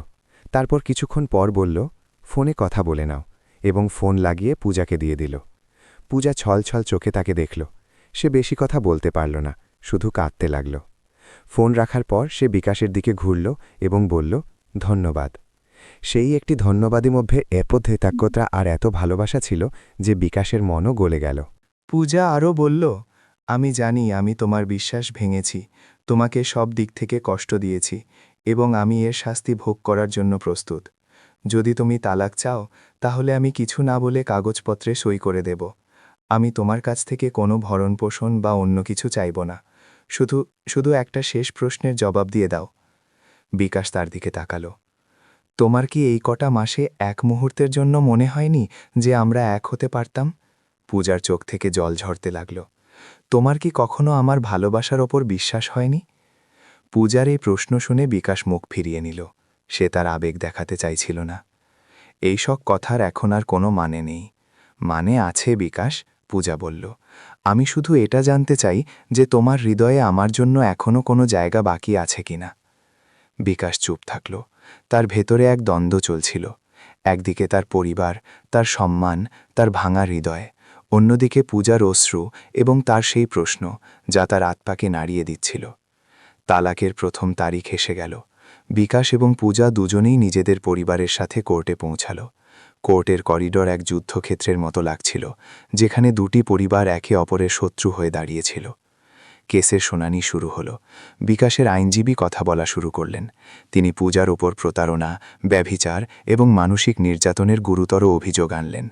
তারপর কিছুক্ষণ পর বলল, ফোনে কথা বলে নাও, এবং ফোন লাগিয়ে পূজাকে দিয়ে দিল। পূজা ছলছল চোখে তাকে দেখল। সে বেশি কথা বলতে পারল না, শুধু কাঁদতে লাগল। ফোন রাখার পর সে বিকাশের দিকে ঘুরল এবং বলল, ধন্যবাদ। সেই একটি ধন্যবাদী মধ্যে এত কৃতজ্ঞতা আর এত ভালোবাসা ছিল যে বিকাশের মনও গলে গেল। পূজা আরও বলল, আমি জানি আমি তোমার বিশ্বাস ভেঙেছি, তোমাকে সব দিক থেকে কষ্ট দিয়েছি, এবং আমি এর শাস্তি ভোগ করার জন্য প্রস্তুত। যদি তুমি তালাক চাও, তাহলে আমি কিছু না বলে কাগজপত্রে সই করে দেব। আমি তোমার কাছ থেকে কোনো ভরণপোষণ বা অন্য কিছু চাইব না। শুধু একটা শেষ প্রশ্নের জবাব দিয়ে দাও। বিকাশ তার দিকে তাকালো। তোমার কি এই কটা মাসে এক মুহূর্তের জন্য মনে হয়নি যে আমরা এক হতে পারতাম? পূজার চোখ থেকে জল ঝরতে লাগল। তোমার কি কখনো আমার ভালোবাসার ওপর বিশ্বাস হয়নি? পূজার এই প্রশ্ন শুনে বিকাশ মুখ ফিরিয়ে নিল। সে তার আবেগ দেখাতে চাইছিল না। এই সব কথার এখন আর কোনো মানে নেই। মানে আছে বিকাশ, পূজা বলল। আমি শুধু এটা জানতে চাই যে তোমার হৃদয়ে আমার জন্য এখনও কোনো জায়গা বাকি আছে কিনা। বিকাশ চুপ থাকল। তার ভেতরে এক দ্বন্দ্ব চলছিল। একদিকে তার পরিবার, তার সম্মান, তার ভাঙা হৃদয়, অন্যদিকে পূজার অশ্রু এবং তার সেই প্রশ্ন যা তার আত্মাকে নাড়িয়ে দিচ্ছিল। তালাকের প্রথম তারিখ এসে গেল। বিকাশ এবং পূজা দুজনেই নিজেদের পরিবারের সাথে কোর্টে পৌঁছাল। কোর্টের করিডর এক যুদ্ধক্ষেত্রের মতো লাগছিল, যেখানে দুটি পরিবার একে অপরের শত্রু হয়ে দাঁড়িয়েছিল। কেসের শুনানি শুরু হল। বিকাশের আইনজীবী কথা বলা শুরু করলেন। তিনি পূজার ওপর প্রতারণা, ব্যভিচার এবং মানসিক নির্যাতনের গুরুতর অভিযোগ আনলেন।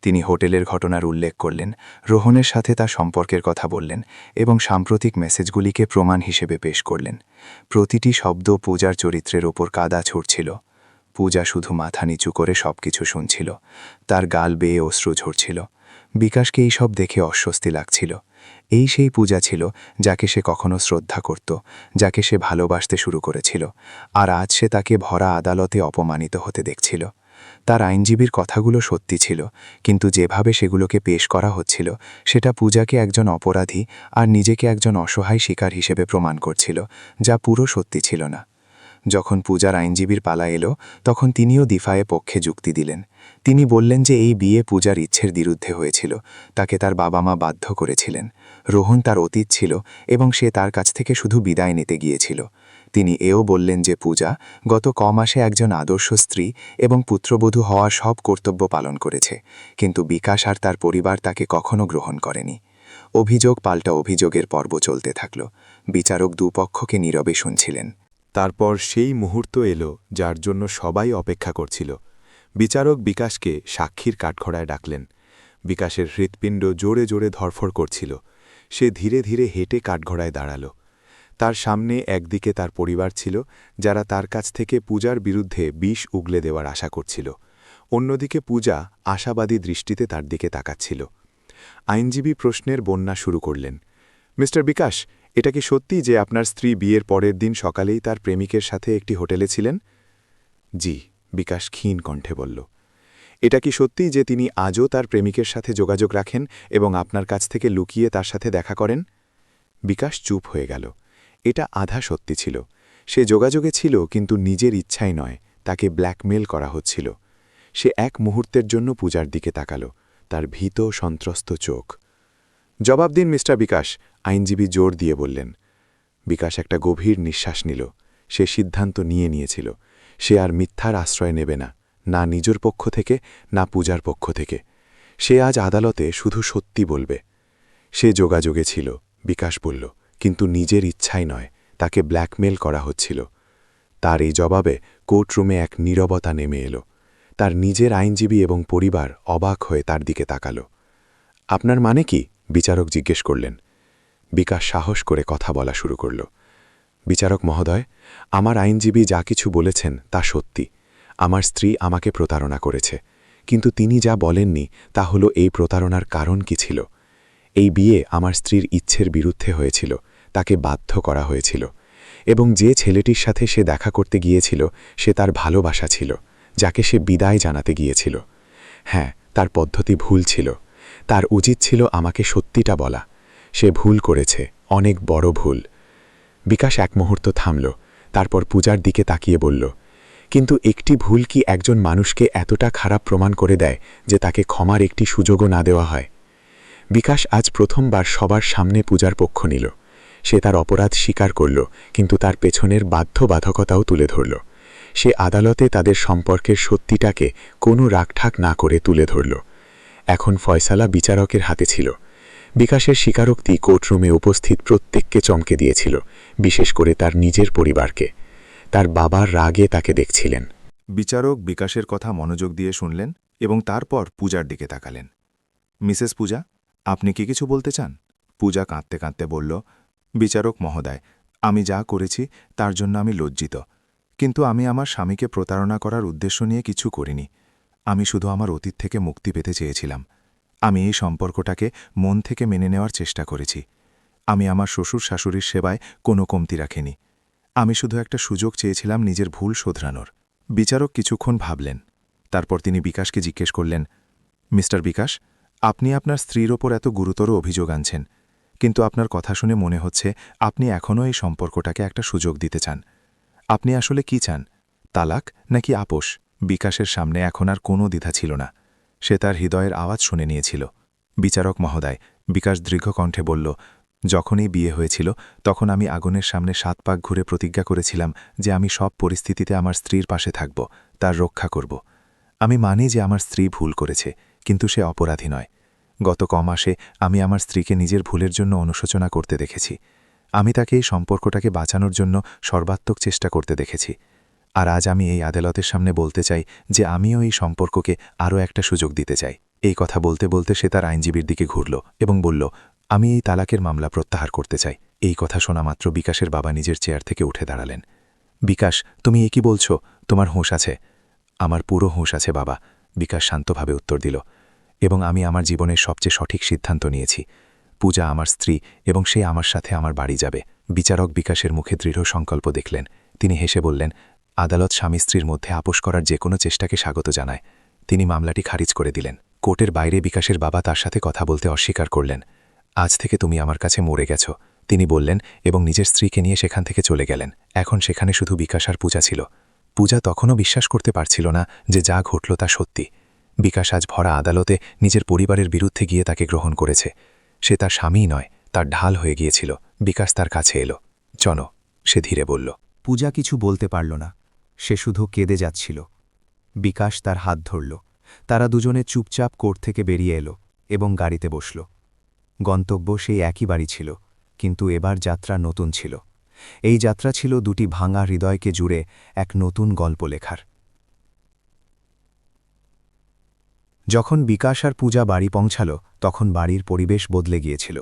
তিনি হোটেলের ঘটনার উল্লেখ করলেন, রোহনের সাথে তার সম্পর্কের কথা বললেন এবং সাম্প্রতিক মেসেজগুলিকে প্রমাণ হিসেবে পেশ করলেন। প্রতিটি শব্দ পূজার চরিত্রের ওপর কাদা ছুটছিল। পূজা শুধু মাথা নিচু করে সবকিছু শুনছিল। তার গাল বেয়ে অশ্রু ঝরছিল। বিকাশকে এই সব দেখে অস্বস্তি লাগছিল। এই সেই পূজা ছিল যাকে সে কখনো শ্রদ্ধা করত, যাকে সে ভালোবাসতে শুরু করেছিল, আর আজ সে তাকে ভরা আদালতে অপমানিত হতে দেখছিল। তার আইনজীবীর কথাগুলো সত্যি ছিল, কিন্তু যেভাবে সেগুলোকে পেশ করা হচ্ছিল সেটা পূজাকে একজন অপরাধী আর নিজেকে একজন অসহায় শিকার হিসেবে প্রমাণ করছিল, যা পুরো সত্যি ছিল না। যখন পূজার আইনজীবীর পালা এলো, তখন তিনিও দিফায়ে পক্ষে যুক্তি দিলেন। তিনি বললেন যে এই বিয়ে পূজার ইচ্ছের বিরুদ্ধে হয়েছিল, তাকে তার বাবা মা বাধ্য করেছিলেন। রোহন তার অতীত ছিল এবং সে তার কাছ থেকে শুধু বিদায় নিতে গিয়েছিল। তিনি এও বললেন যে পূজা গত মাসে একজন আদর্শ স্ত্রী এবং পুত্রবধূ হওয়ার সব কর্তব্য পালন করেছে, কিন্তু বিকাশ আর তার পরিবার তাকে কখনো গ্রহণ করেনি। অভিযোগ পাল্টা অভিযোগের পর্ব চলতে থাকল। বিচারক দুপক্ষকে নীরবে শুনছিলেন। তারপর সেই মুহূর্ত এলো যার জন্য সবাই অপেক্ষা করছিল। বিচারক বিকাশকে সাক্ষীর কাঠগড়ায় ডাকলেন। বিকাশের হৃৎপিণ্ড জোরে জোরে ধরফর করছিল। সে ধীরে ধীরে হেঁটে কাঠগড়ায় দাঁড়াল। তার সামনে একদিকে তার পরিবার ছিল, যারা তার কাছ থেকে পূজার বিরুদ্ধে বিষ উগলে দেওয়ার আশা করছিল। অন্যদিকে পূজা আশাবাদী দৃষ্টিতে তার দিকে তাকাচ্ছিল। আইনজীবী প্রশ্নের বন্যা শুরু করলেন। মিস্টার বিকাশ, এটা কি সত্যি যে আপনার স্ত্রী বিয়ের পরের দিন সকালেই তার প্রেমিকের সাথে একটি হোটেলে ছিলেন? জি, বিকাশ ক্ষীণ কণ্ঠে বলল। এটা কি সত্যি যে তিনি আজও তার প্রেমিকের সাথে যোগাযোগ রাখেন এবং আপনার কাছ থেকে লুকিয়ে তার সাথে দেখা করেন? বিকাশ চুপ হয়ে গেল। এটা আধা সত্যি ছিল। সে যোগাযোগে ছিল, কিন্তু নিজের ইচ্ছাই নয়, তাকে ব্ল্যাকমেল করা হচ্ছিল। সে এক মুহূর্তের জন্য পূজার দিকে তাকাল, তার ভীত সন্ত্রস্ত চোখ। জবাব দিন মিস্টার বিকাশ, আইনজীবী জোর দিয়ে বললেন। বিকাশ একটা গভীর নিঃশ্বাস নিল। সে সিদ্ধান্ত নিয়েছিল সে আর মিথ্যার আশ্রয় নেবে না, না নিজের পক্ষ থেকে না পূজার পক্ষ থেকে। সে আজ আদালতে শুধু সত্যি বলবে। সে যোগাযোগে ছিল, বিকাশ বলল, কিন্তু নিজের ইচ্ছাই নয়, তাকে ব্ল্যাকমেল করা হচ্ছিল। তার এই জবাবে কোর্টরুমে এক নীরবতা নেমে এলো। তার নিজের আইনজীবী এবং পরিবার অবাক হয়ে তার দিকে তাকাল। আপনার মানে কি? বিচারক জিজ্ঞেস করলেন। বিকাশ সাহস করে কথা বলা শুরু করল। বিচারক মহোদয়, আমার আইনজীবী যা কিছু বলেছেন তা সত্যি। আমার স্ত্রী আমাকে প্রতারণা করেছে, কিন্তু তিনি যা বলেননি তা হল এই প্রতারণার কারণ কি ছিল। এই বিয়ে আমার স্ত্রীর ইচ্ছের বিরুদ্ধে হয়েছিল, তাকে বাধ্য করা হয়েছিল, এবং যে ছেলেটির সাথে সে দেখা করতে গিয়েছিল সে তার ভালোবাসা ছিল, যাকে সে বিদায় জানাতে গিয়েছিল। হ্যাঁ, তার পদ্ধতি ভুল ছিল। তার উচিত ছিল আমাকে সত্যিটা বলা। সে ভুল করেছে, অনেক বড় ভুল। বিকাশ এক মুহূর্ত থামল, তারপর পূজার দিকে তাকিয়ে বলল, কিন্তু একটি ভুল কি একজন মানুষকে এতটা খারাপ প্রমাণ করে দেয় যে তাকে ক্ষমার একটি সুযোগও না দেওয়া হয়? বিকাশ আজ প্রথমবার সবার সামনে পূজার পক্ষ নিল। সে তার অপরাধ স্বীকার করল, কিন্তু তার পেছনের বাধ্যবাধকতাও তুলে ধরল। সে আদালতে তাদের সম্পর্কের সত্যিটাকে কোনো রাগঠাক না করে তুলে ধরল। এখন ফয়সালা বিচারকের হাতে ছিল। বিকাশের স্বীকারোক্তি কোর্টরুমে উপস্থিত প্রত্যেককে চমকে দিয়েছিল, বিশেষ করে তার নিজের পরিবারকে। তার বাবার রাগে তাকে দেখছিলেন। বিচারক বিকাশের কথা মনোযোগ দিয়ে শুনলেন এবং তারপর পূজার দিকে তাকালেন। মিসেস পূজা, আপনি কি কিছু বলতে চান? পূজা কাঁদতে কাঁদতে বলল, বিচারক মহোদয়, আমি যা করেছি তার জন্য আমি লজ্জিত, কিন্তু আমি আমার স্বামীকে প্রতারণা করার উদ্দেশ্য নিয়ে কিছু করিনি। আমি শুধু আমার অতীত থেকে মুক্তি পেতে চেয়েছিলাম। আমি এই সম্পর্কটাকে মন থেকে মেনে নেওয়ার চেষ্টা করেছি। আমি আমার শ্বশুর শাশুড়ির সেবায় কোনো কমতি রাখিনি। আমি শুধু একটা সুযোগ চেয়েছিলাম নিজের ভুল শোধরানোর। বিচারক কিছুক্ষণ ভাবলেন। তারপর তিনি বিকাশকে জিজ্ঞেস করলেন, মিস্টার বিকাশ, আপনি আপনার স্ত্রীর ওপর এত গুরুতর অভিযোগ আনছেন, কিন্তু আপনার কথা শুনে মনে হচ্ছে আপনি এখনও এই সম্পর্কটাকে একটা সুযোগ দিতে চান। আপনি আসলে কি চান, তালাক নাকি আপোষ? বিকাশের সামনে এখন আর কোনো দ্বিধা ছিল না। সে তার হৃদয়ের আওয়াজ শুনে নিয়েছিল। বিচারক মহোদয়, বিকাশ দীর্ঘ কণ্ঠে বলল, যখনই বিয়ে হয়েছিল তখন আমি আগুনের সামনে 7 পাক ঘুরে প্রতিজ্ঞা করেছিলাম যে আমি সব পরিস্থিতিতে আমার স্ত্রীর পাশে থাকব, তার রক্ষা করব। আমি মানি যে আমার স্ত্রী ভুল করেছে, কিন্তু সে অপরাধী নয়। গত কমাসে আমি আমার স্ত্রীকে নিজের ভুলের জন্য অনুশোচনা করতে দেখেছি। আমি তাকে এই সম্পর্কটাকে বাঁচানোর জন্য সর্বাত্মক চেষ্টা করতে দেখেছি। আর আজ আমি এই আদালতের সামনে বলতে চাই যে আমিও এই সম্পর্ককে আরও একটা সুযোগ দিতে চাই। এই কথা বলতে বলতে সে তার আইনজীবীর দিকে ঘুরল এবং বলল, আমি এই তালাকের মামলা প্রত্যাহার করতে চাই। এই কথা শোনা মাত্র বিকাশের বাবা নিজের চেয়ার থেকে উঠে দাঁড়ালেন। বিকাশ, তুমি এ কি বলছো? তোমার হুঁশ আছে? আমার পুরো হুঁশ আছে বাবা, বিকাশ শান্তভাবে উত্তর দিল, এবং আমি আমার জীবনের সবচেয়ে সঠিক সিদ্ধান্ত নিয়েছি। পূজা আমার স্ত্রী এবং সে আমার সাথে আমার বাড়ি যাবে। বিচারক বিকাশের মুখে দৃঢ় সংকল্প দেখলেন। তিনি হেসে বললেন, আদালত স্বামী স্ত্রীর মধ্যে আপোষ করার যে কোনো চেষ্টাকে স্বাগত জানায়। তিনি মামলাটি খারিজ করে দিলেন। কোর্টের বাইরে বিকাশের বাবা তার সাথে কথা বলতে অস্বীকার করলেন। আজ থেকে তুমি আমার কাছে মরে গেছ, তিনি বললেন, এবং নিজের স্ত্রীকে নিয়ে সেখান থেকে চলে গেলেন। এখন সেখানে শুধু বিকাশ আর পূজা ছিল। পূজা তখনও বিশ্বাস করতে পারছিল না যে যা ঘটল তা সত্যি। বিকাশ আজ ভরা আদালতে নিজের পরিবারের বিরুদ্ধে গিয়ে তাকে গ্রহণ করেছে। সে তার স্বামীই নয়, তার ঢাল হয়ে গিয়েছিল। বিকাশ তার কাছে এলো। জন, সে ধীরে বলল। পূজা কিছু বলতে পারল না, সে শুধু কেঁদে যাচ্ছিল। বিকাশ তার হাত ধরল। তারা দুজনে চুপচাপ কোর্ট থেকে বেরিয়ে এলো এবং গাড়িতে বসল। গন্তব্য সেই একই বাড়ি ছিল, কিন্তু এবার যাত্রা নতুন ছিল। এই যাত্রা ছিল দুটি ভাঙা হৃদয়কে জুড়ে এক নতুন গল্প লেখার। যখন বিকাশ আর পূজা বাড়ি পৌঁছাল তখন বাড়ির পরিবেশ বদলে গিয়েছিল।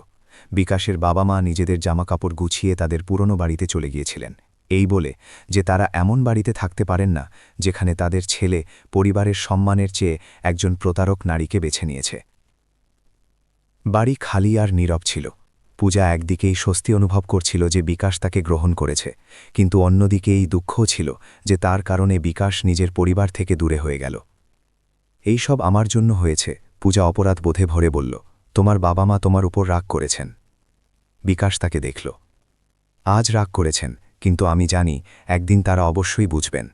বিকাশের বাবা মা নিজেদের জামাকাপড় গুছিয়ে তাদের পুরনো বাড়িতে চলে গিয়েছিলেন, এই বলে যে তারা এমন বাড়িতে থাকতে পারেন না যেখানে তাদের ছেলে পরিবারের সম্মানের চেয়ে একজন প্রতারক নারীকে বেছে নিয়েছে। বাড়ি খালি আর নীরব ছিল। পূজা একদিকেই স্বস্তি অনুভব করছিল যে বিকাশ তাকে গ্রহণ করেছে, কিন্তু অন্যদিকে এই দুঃখও ছিল যে তার কারণে বিকাশ নিজের পরিবার থেকে দূরে হয়ে গেল। এই সব আমার জন্য হয়েছে, পূজা অপরাধ বোধে ভরে বলল। তোমার বাবা মা তোমার উপর রাগ করেছেন। বিকাশ তাকে দেখল। আজ রাগ করেছেন, কিন্তু আমি জানি একদিন তারা অবশ্যই বুঝবেন।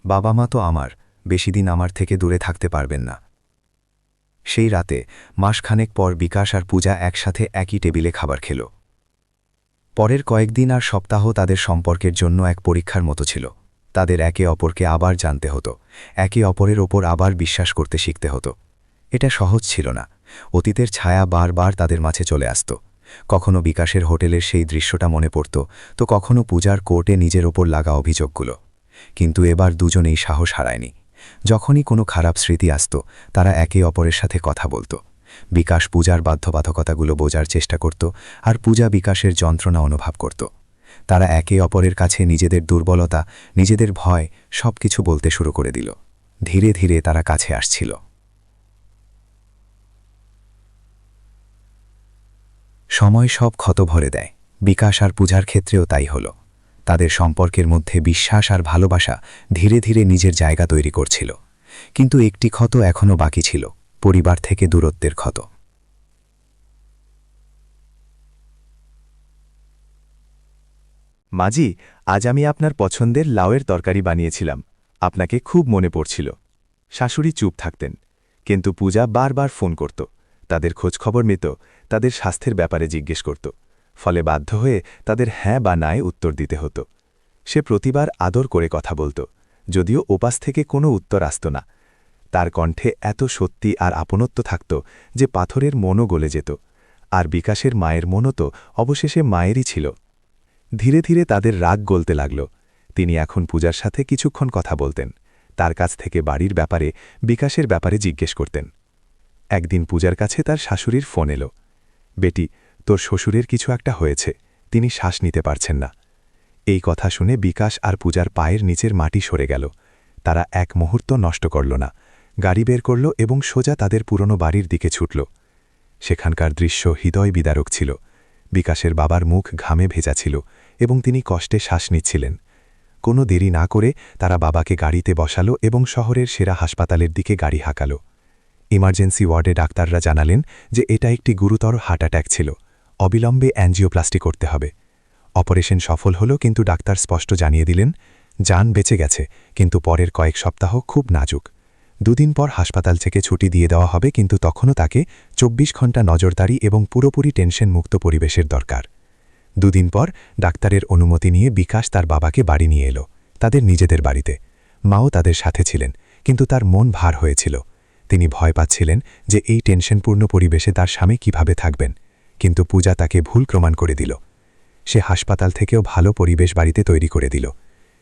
বাবা মা তো আমার, বেশিদিন আমার থেকে দূরে থাকতে পারবেন না। সেই রাতে মাসখানেক পর বিকাশ আর পূজা একসাথে একই টেবিলে খাবার খেল। পরের কয়েকদিন আর সপ্তাহ তাদের সম্পর্কের জন্য এক পরীক্ষার মতো ছিল। তাদের একে অপরকে আবার জানতে হতো, একে অপরের ওপর আবার বিশ্বাস করতে শিখতে হতো। এটা সহজ ছিল না। অতীতের ছায়া বারবার তাদের মাঝে চলে আসত। কখনো বিকাশের হোটেলের সেই দৃশ্যটা মনে পড়ত, তো কখনো পূজার কোর্টে নিজের ওপর লাগা অভিযোগগুলো। কিন্তু এবার দুজনেই সাহস হারায়নি। যখনই কোনো খারাপ স্মৃতি আসত, তারা একে অপরের সাথে কথা বলত। বিকাশ পূজার বাধ্যবাধকতাগুলো বোঝার চেষ্টা করত, আর পূজা বিকাশের যন্ত্রণা অনুভব করত। তারা একে অপরের কাছে নিজেদের দুর্বলতা, নিজেদের ভয় সবকিছু বলতে শুরু করে দিল। ধীরে ধীরে তারা কাছে আসছিল। সময় সব ক্ষত ভরে দেয়। বিকাশ আর পূজার ক্ষেত্রেও তাই হল। তাদের সম্পর্কের মধ্যে বিশ্বাস আর ভালোবাসা ধীরে ধীরে নিজের জায়গা তৈরি করছিল। কিন্তু একটি ক্ষত এখনও বাকি ছিল, পরিবার থেকে দূরত্বের ক্ষত। মাজি, আজ আমি আপনার পছন্দের লাউয়ের তরকারি বানিয়েছিলাম। আপনাকে খুব মনে পড়ছিল। শাশুড়ি চুপ থাকতেন, কিন্তু পূজা বারবার ফোন করত। তাদের খোঁজখবর নিত, তাদের স্বাস্থ্যের ব্যাপারে জিজ্ঞেস করত। ফলে বাধ্য হয়ে তাদের হ্যাঁ বা নায় উত্তর দিতে হতো। সে প্রতিবার আদর করে কথা বলত, যদিও ওপাশ থেকে কোনো উত্তর আসত না। তার কণ্ঠে এত সত্যি আর আপনত্ব থাকত যে পাথরের মনও গলে যেত। আর বিকাশের মায়ের মনও তো অবশেষে মায়েরই ছিল। ধীরে ধীরে তাদের রাগ গলতে লাগল। তিনি এখন পূজার সাথে কিছুক্ষণ কথা বলতেন, তার কাছ থেকে বাড়ির ব্যাপারে, বিকাশের ব্যাপারে জিজ্ঞেস করতেন। একদিন পূজার কাছে তার শাশুড়ির ফোন এলো। বেটি, তোর শ্বশুরের কিছু একটা হয়েছে, তিনি শ্বাস নিতে পারছেন না। এই কথা শুনে বিকাশ আর পূজার পায়ের নিচের মাটি সরে গেল। তারা এক মুহূর্ত নষ্ট করল না, গাড়ি বের করল এবং সোজা তাদের পুরনো বাড়ির দিকে ছুটল। সেখানকার দৃশ্য হৃদয় বিদারক ছিল। বিকাশের বাবার মুখ ঘামে ভেজা ছিল এবং তিনি কষ্টে শ্বাস নিচ্ছিলেন। কোনো দেরি না করে তারা বাবাকে গাড়িতে বসালো এবং শহরের সেরা হাসপাতালের দিকে গাড়ি হাঁকাল। ইমার্জেন্সি ওয়ার্ডে ডাক্তাররা জানালেন যে এটা একটি গুরুতর হার্ট অ্যাটাক ছিল, অবিলম্বে অ্যাঞ্জিওপ্লাস্টি করতে হবে। অপারেশন সফল হল, কিন্তু ডাক্তার স্পষ্ট জানিয়ে দিলেন জান বেঁচে গেছে, কিন্তু পরের কয়েক সপ্তাহ খুব নাজুক। দুদিন পর হাসপাতাল থেকে ছুটি দিয়ে দেওয়া হবে, কিন্তু তখনও তাকে ২৪ ঘণ্টা নজরদারি এবং পুরোপুরি টেনশন মুক্ত পরিবেশের দরকার। দুদিন পর ডাক্তারের অনুমতি নিয়ে বিকাশ তার বাবাকে বাড়ি নিয়ে এলো, তাদের নিজেদের বাড়িতে। মাও তাদের সাথে ছিলেন, কিন্তু তার মন ভার হয়েছিল। তিনি ভয় পাচ্ছিলেন যে এই টেনশনপূর্ণ পরিবেশে তার স্বামী কিভাবে থাকবেন, কিন্তু পূজা তাকে ভুল প্রমাণ করে দিল। সে হাসপাতাল থেকেও ভালো পরিবেশ বাড়িতে তৈরি করে দিল।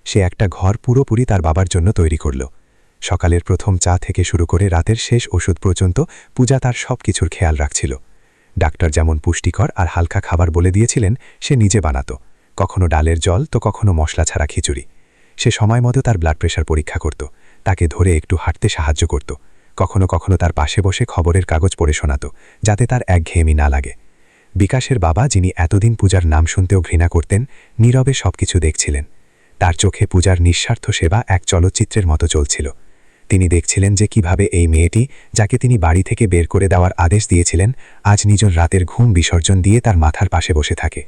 সে একটা ঘর পুরোপুরি তার বাবার জন্য তৈরি করল। সকালের প্রথম চা থেকে শুরু করে রাতের শেষ ওষুধ পর্যন্ত পূজা তার সব কিছুর খেয়াল রাখছিল। ডাক্তার যেমন পুষ্টিকর আর হালকা খাবার বলে দিয়েছিলেন, সে নিজে বানাত। কখনো ডালের জল, তো কখনো মশলা ছাড়া খিচুড়ি। সে সময় মতো তার ব্লাড প্রেশার পরীক্ষা করত, তাকে ধরে একটু হাঁটতে সাহায্য করত। কখনো কখনো তার পাশে বসে খবরের কাগজ পড়ে শোনাত, যাতে তার একঘেয়েমি না লাগে। বিকাশের বাবা, যিনি এতদিন পূজার নাম শুনতেও ঘৃণা করতেন, নীরবে সবকিছু দেখছিলেন। তার চোখে পূজার নিঃস্বার্থ সেবা এক চলচ্চিত্রের মতো চলছিল। তিনি দেখছিলেন যে কিভাবে এই মেয়েটি, যাকে তিনি বাড়ি থেকে বের করে দেওয়ার আদেশ দিয়েছিলেন, আজ নিজের রাতের ঘুম বিসর্জন দিয়ে তার মাথার পাশে বসে থাকে।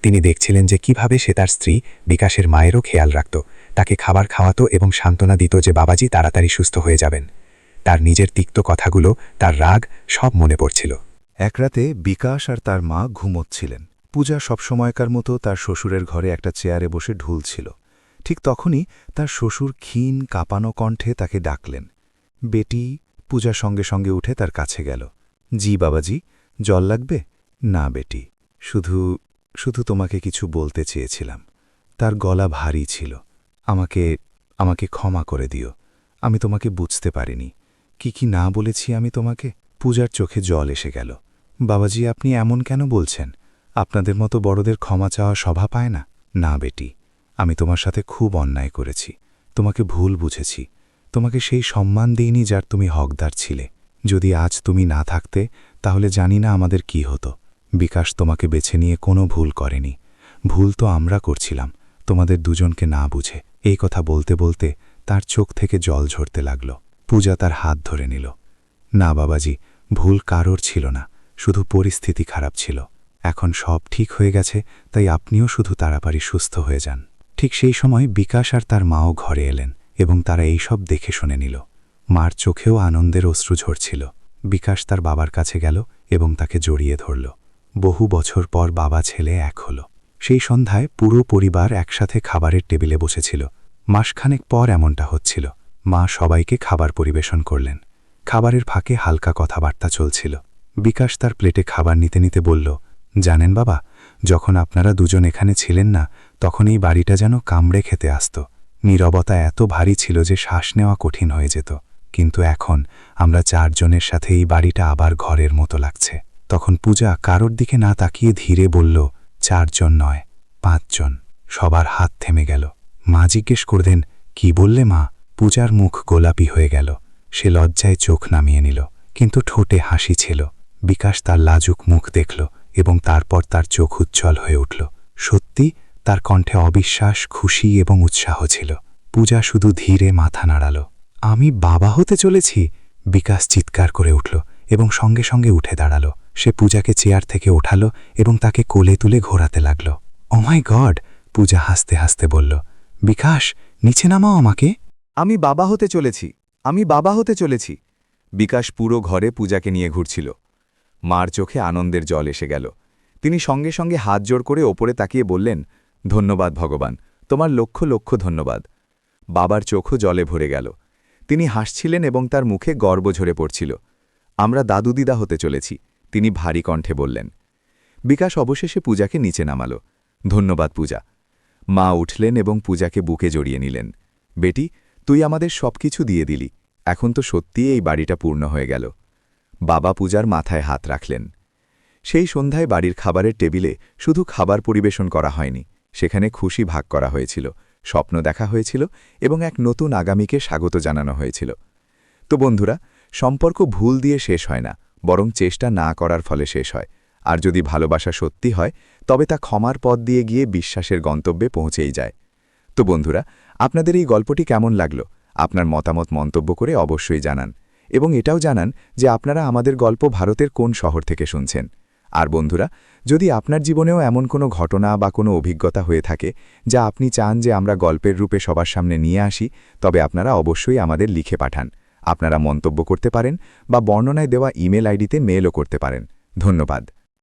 তিনি দেখছিলেন যে কিভাবে সে তার স্ত্রী, বিকাশের মায়েরও খেয়াল রাখত, তাকে খাবার খাওয়াতো এবং সান্ত্বনা দিত যে বাবাজি তাড়াতাড়ি সুস্থ হয়ে যাবেন। তার নিজের তিক্ত কথাগুলো, তার রাগ, সব মনে পড়ছিল। এক রাতে বিকাশ আর তার মা ঘুমোচ্ছিলেন। পূজা সবসময়কার মতো তার শ্বশুরের ঘরে একটা চেয়ারে বসে ঢুলছিল। ঠিক তখনই তার শ্বশুর ক্ষীণ কাঁপানো কণ্ঠে তাকে ডাকলেন। বেটি। পূজা সঙ্গে সঙ্গে উঠে তার কাছে গেল। জি বাবাজি, জল লাগবে? না বেটি, শুধু শুধু তোমাকে কিছু বলতে চেয়েছিলাম। তার গলা ভারী ছিল। আমাকে ক্ষমা করে দিও, আমি তোমাকে বুঝতে পারিনি। কি না বলেছি আমি তোমাকে? পূজার চোখে জল এসে গেল। বাবাজি, আপনি এমন কেন বলছেন? আপনাদের মতো বড়দের ক্ষমা চাওয়া শোভা পায় না। না বেটি, আমি তোমার সাথে খুব অন্যায় করেছি, তোমাকে ভুল বুঝেছি, তোমাকে সেই সম্মান দিইনি যার তুমি হকদার ছিলে। যদি আজ তুমি না থাকতে, তাহলে জানি না আমাদের কি হতো। বিকাশ তোমাকে বেছে নিয়ে কোনো ভুল করেনি। ভুল তো আমরা করছিলাম, তোমাদের দুজনকে না বুঝে। এই কথা বলতে বলতে তার চোখ থেকে জল ঝরতে লাগল। পূজা তার হাত ধরে নিল। না বাবাজি, ভুল কারোর ছিল না, শুধু পরিস্থিতি খারাপ ছিল। এখন সব ঠিক হয়ে গেছে, তাই আপনিও শুধু তাড়াতাড়ি সুস্থ হয়ে যান। ঠিক সেই সময় বিকাশ আর তার মাও ঘরে এলেন এবং তারা এই সব দেখে শুনে নিল। মার চোখেও আনন্দের অশ্রু ঝরছিল। বিকাশ তার বাবার কাছে গেল এবং তাকে জড়িয়ে ধরল। বহু বছর পর বাবা ছেলে এক হল। সেই সন্ধ্যায় পুরো পরিবার একসাথে খাবারের টেবিলে বসেছিল। মাসখানেক পর এমনটা হচ্ছিল। মা সবাইকে খাবার পরিবেশন করলেন। খাবারের ফাঁকে হালকা কথাবার্তা চলছিল। বিকাশ তার প্লেটে খাবার নিতে নিতে বলল, জানেন বাবা, যখন আপনারা দুজন এখানে ছিলেন না, তখন এই বাড়িটা যেন কামড়ে খেতে আসত। নীরবতা এত ভারী ছিল যে শ্বাস নেওয়া কঠিন হয়ে যেত। কিন্তু এখন আমরা 4 জনের সাথে এই বাড়িটা আবার ঘরের মতো লাগছে। তখন পূজা কারোর দিকে না তাকিয়ে ধীরে বলল, 4 জন নয়, 5 জন। সবার হাত থেমে গেল। মা জিজ্ঞেস করলেন, কি বললে মা? পূজার মুখ গোলাপি হয়ে গেল। সে লজ্জায় চোখ নামিয়ে নিল, কিন্তু ঠোঁটে হাসি ছিল। বিকাশ তার লাজুক মুখ দেখল এবং তারপর তার চোখ উজ্জ্বল হয়ে উঠল। সত্যি, তার কণ্ঠে অবিশ্বাস, খুশি এবং উৎসাহ ছিল। পূজা শুধু ধীরে মাথা নাড়াল। আমি বাবা হতে চলেছি, বিকাশ চিৎকার করে উঠল এবং সঙ্গে সঙ্গে উঠে দাঁড়াল। সে পূজাকে চেয়ার থেকে ওঠালো এবং তাকে কোলে তুলে ঘোরাতে লাগল। ও মাই গড, পূজা হাসতে হাসতে বলল, বিকাশ, নিচে নামাও আমাকে। আমি বাবা হতে চলেছি, আমি বাবা হতে চলেছি। বিকাশ পুরো ঘরে পূজাকে নিয়ে ঘুরছিল। মার চোখে আনন্দের জল এসে গেল। তিনি সঙ্গে সঙ্গে হাত জোড় করে ওপরে তাকিয়ে বললেন, ধন্যবাদ ভগবান, তোমার লক্ষ লক্ষ ধন্যবাদ। বাবার চোখও জলে ভরে গেল। তিনি হাসছিলেন এবং তার মুখে গর্ব ঝরে পড়ছিল। আমরা দাদু দিদা হতে চলেছি, তিনি ভারী কণ্ঠে বললেন। বিকাশ অবশেষে পূজাকে নিচে নামাল। ধন্যবাদ পূজা। মা উঠলেন এবং পূজাকে বুকে জড়িয়ে নিলেন। বেটি, তুই আমাদের সবকিছু দিয়ে দিলি, এখন তো সত্যিই এই বাড়িটা পূর্ণ হয়ে গেল। বাবা পূজার মাথায় হাত রাখলেন। সেই সন্ধ্যায় বাড়ির খাবারের টেবিলে শুধু খাবার পরিবেশন করা হয়নি, সেখানে খুশি ভাগ করা হয়েছিল, স্বপ্ন দেখা হয়েছিল এবং এক নতুন আগামীকে স্বাগত জানানো হয়েছিল। তো বন্ধুরা, সম্পর্ক ভুল দিয়ে শেষ হয় না, বরং চেষ্টা না করার ফলে শেষ হয়। আর যদি ভালোবাসা সত্যি হয়, তবে তা ক্ষমার পথ দিয়ে গিয়ে বিশ্বাসের গন্তব্যে পৌঁছেই যায়। তো বন্ধুরা, আপনাদের এই গল্পটি কেমন লাগলো? আপনার মতামত মন্তব্য করে অবশ্যই জানান, এবং এটাও জানান যে আপনারা আমাদের গল্প ভারতের কোন শহর থেকে শুনছেন। আর বন্ধুরা, যদি আপনার জীবনেও এমন কোনো ঘটনা বা কোনো অভিজ্ঞতা হয়ে থাকে যা আপনি চান যে আমরা গল্পের রূপে সবার সামনে নিয়ে আসি, তবে আপনারা অবশ্যই আমাদের লিখে পাঠান। আপনারা মন্তব্য করতে পারেন বা বর্ণনায় দেওয়া ইমেল আইডিতে মেলও করতে পারেন। ধন্যবাদ।